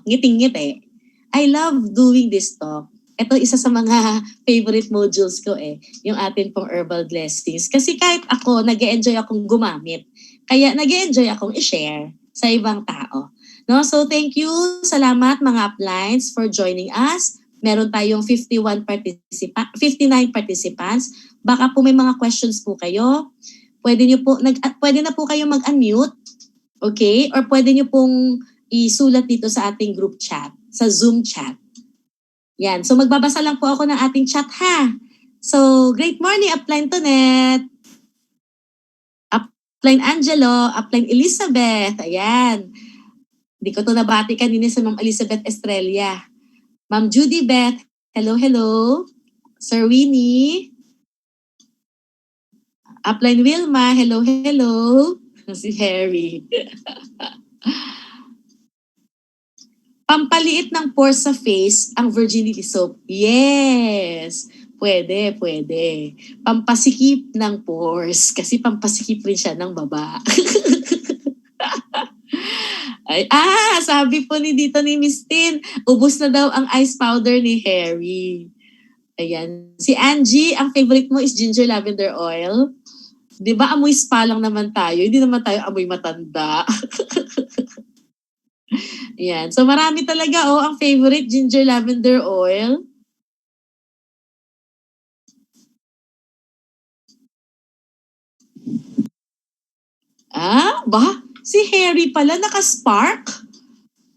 ngiting-ngiti. I love doing this talk. Ito isa sa mga favorite modules ko yung atin pong herbal blessings. Kasi kahit ako, nag-enjoy akong gumamit. Kaya nag-enjoy akong i-share sa ibang tao. No? So thank you, salamat mga uplines for joining us. Meron tayong 59 participants. Baka po may mga questions po kayo. Pwede na po kayo mag-unmute. Okay? Or pwede nyo pong isulat dito sa ating group chat, sa Zoom chat. Yan. So magbabasa lang po ako ng ating chat ha. So, great morning, Upline Tonet. Upline Angelo, Upline Elizabeth. Ayan. Hindi ko to nabati kanina sa Ma'am Elizabeth Estrella. Ma'am Judy Beth, hello. Sir Winnie. Upline Wilma, hello. Si Harry. Pampaliit ng pores sa face ang virginity soap. Yes! Pwede. Pampasikip ng pores. Kasi pampasikip rin siya ng baba. Sabi po ni Miss Tin, ubos na daw ang ice powder ni Harry. Ayan. Si Angie, ang favorite mo is ginger lavender oil. Di ba amoy spa lang naman tayo? Hindi naman tayo amoy matanda. Yan. So marami talaga ang favorite ginger lavender oil. Si Harry pala naka-spark?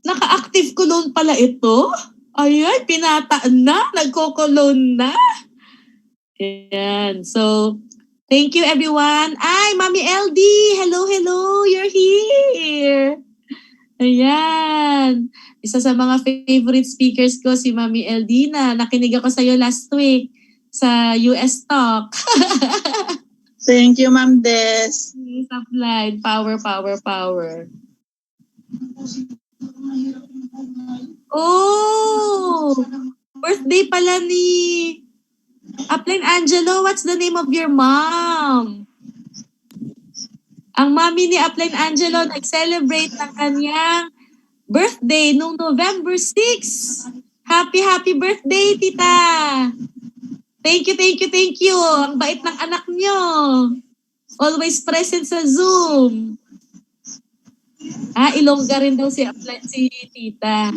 Naka-active cologne pala ito? Ayan, pinataan na, nagko-cologne na. Yan. So, thank you everyone. Mami LD, hello, you're here. Ayan. Isa sa mga favorite speakers ko, si Mami Eldina. Nakinig ako sa'yo last week sa US Talk. Thank you, Ma'am Des. Upline. Power. Oh! Birthday pala ni Upline Angelo. What's the name of your mom? Ang mami ni Upline Angelo nag-celebrate ng kanyang birthday noong November 6. Happy birthday, tita! Thank you. Ang bait ng anak nyo. Always present sa Zoom. Ilongga rin daw si tita.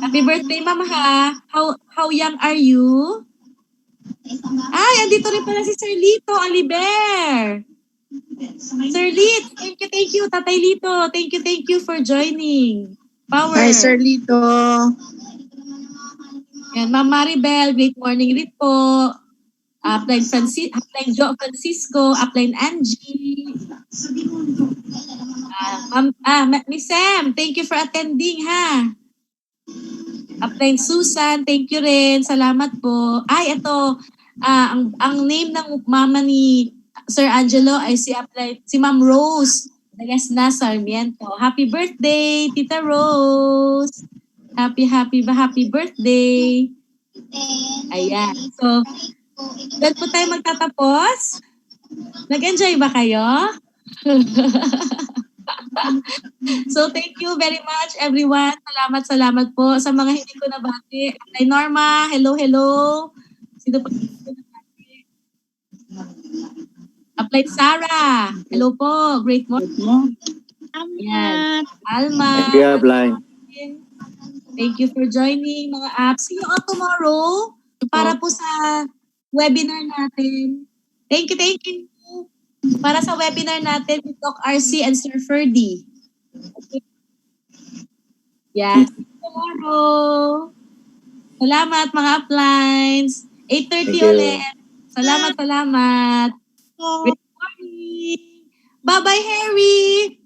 Happy birthday, mama ha. How young are you? Andito rin pala si Sir Lito Oliver. Sir Lit, thank you. Tatay Lito, thank you for joining. Power. Hi, Sir Lito. Yan, Ma'am Maribel, great morning rin po. Upline Joe Francisco, Upline Angie. Miss Sam, thank you for attending ha. Upline Susan, thank you rin. Salamat po. Ito, ang name ng mama ni Sir Angelo ay si Ma'am Rose Yes na, Sarmiento. Happy birthday, Tita Rose. Happy birthday. Ayan. So, doon po tayo magtatapos. Nag-enjoy ba kayo? So, thank you very much, everyone. Salamat po sa mga hindi ko nabati. Kay Norma, hello. Sino pa? Applied Sarah, hello po. Great morning. Yan. Alma. Thank you, Upline. Thank you for joining, mga apps. See you all tomorrow para po sa webinar natin. Thank you. Para sa webinar natin, we talk RC and Sir Ferdy. Okay. Yes. Tomorrow. Salamat mga uplines. 8:30 Thank you. ulit. Salamat. Great morning. Bye-bye, Harry.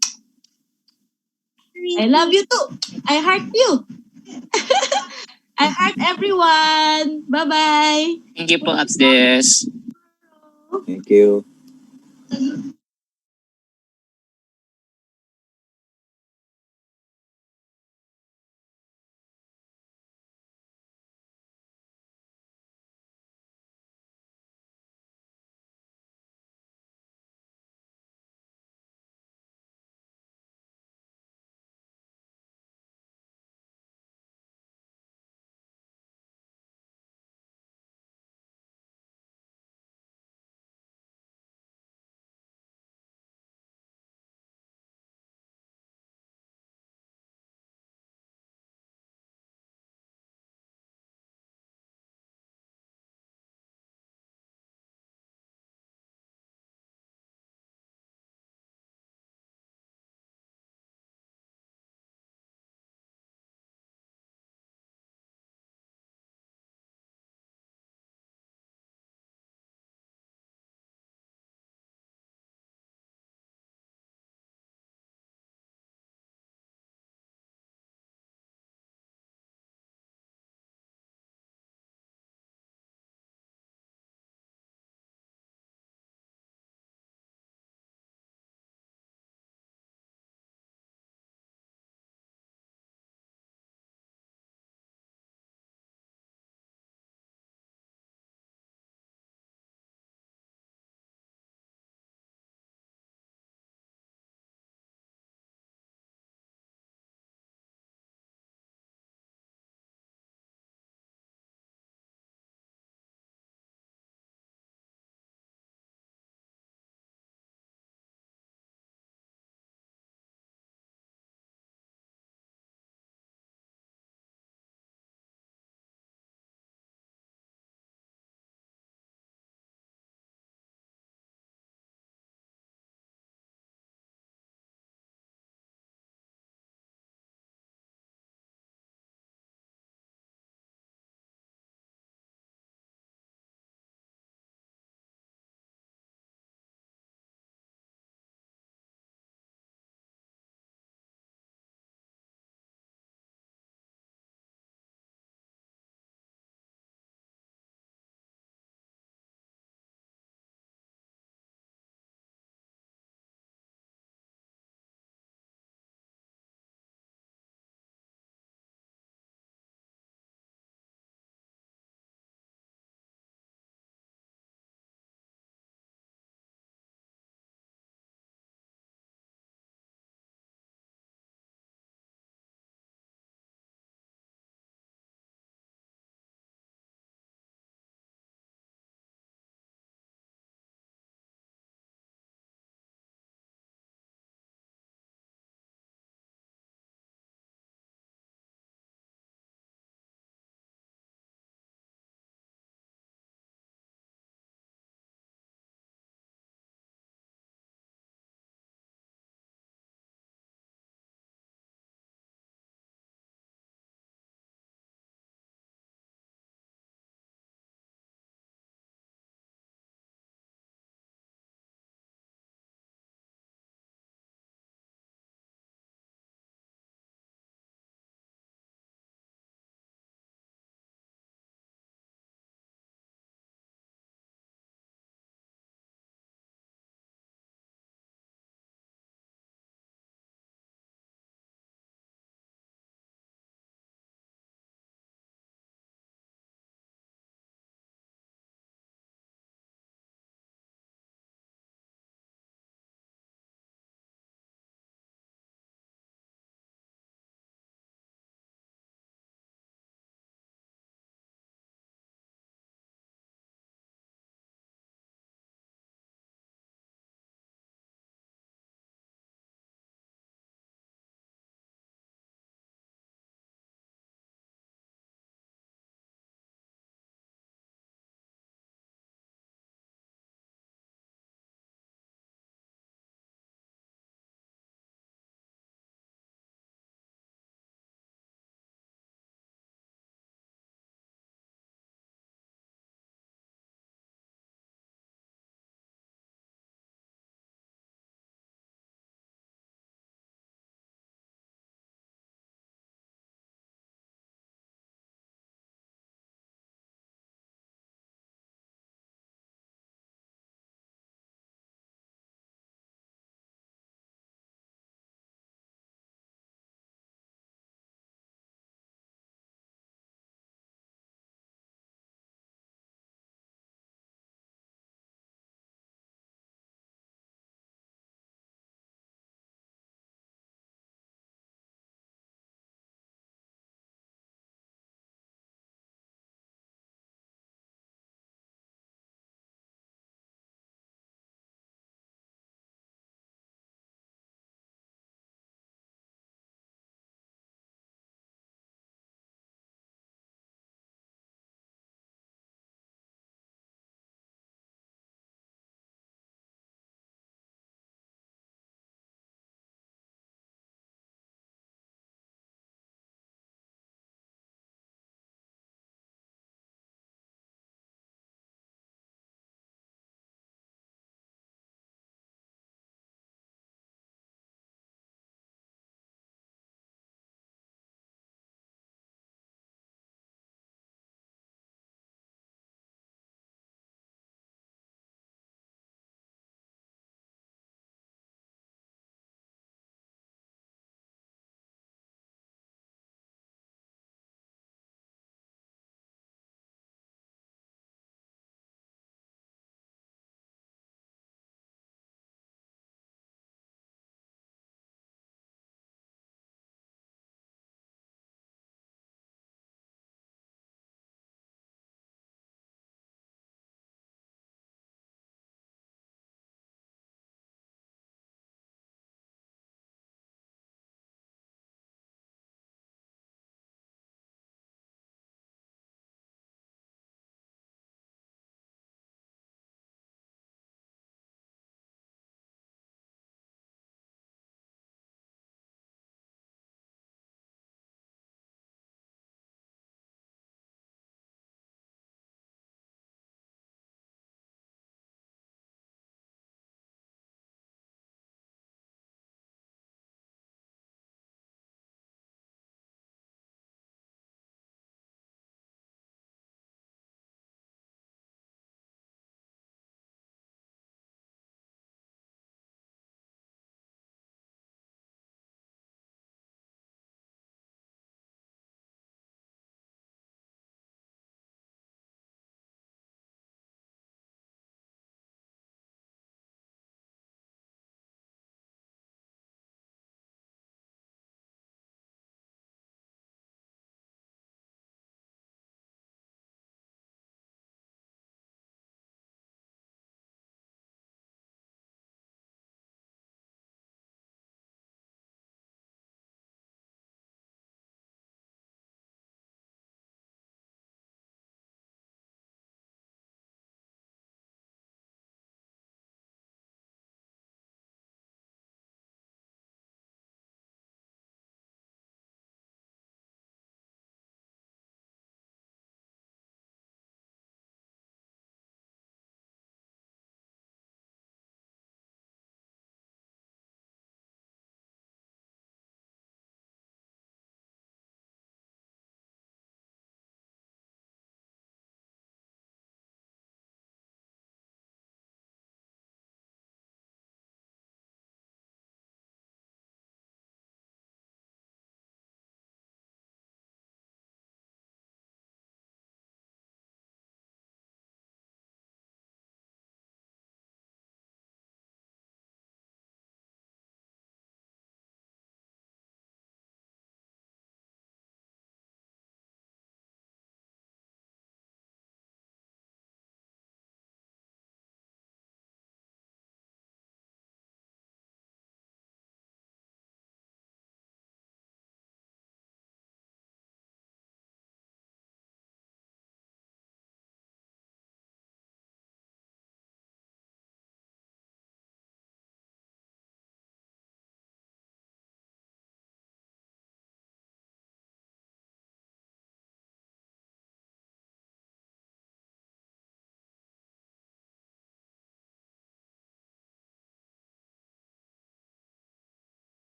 I love you too. I heart you. I heart everyone. Bye-bye. Thank you po, Apps Des. Thank you.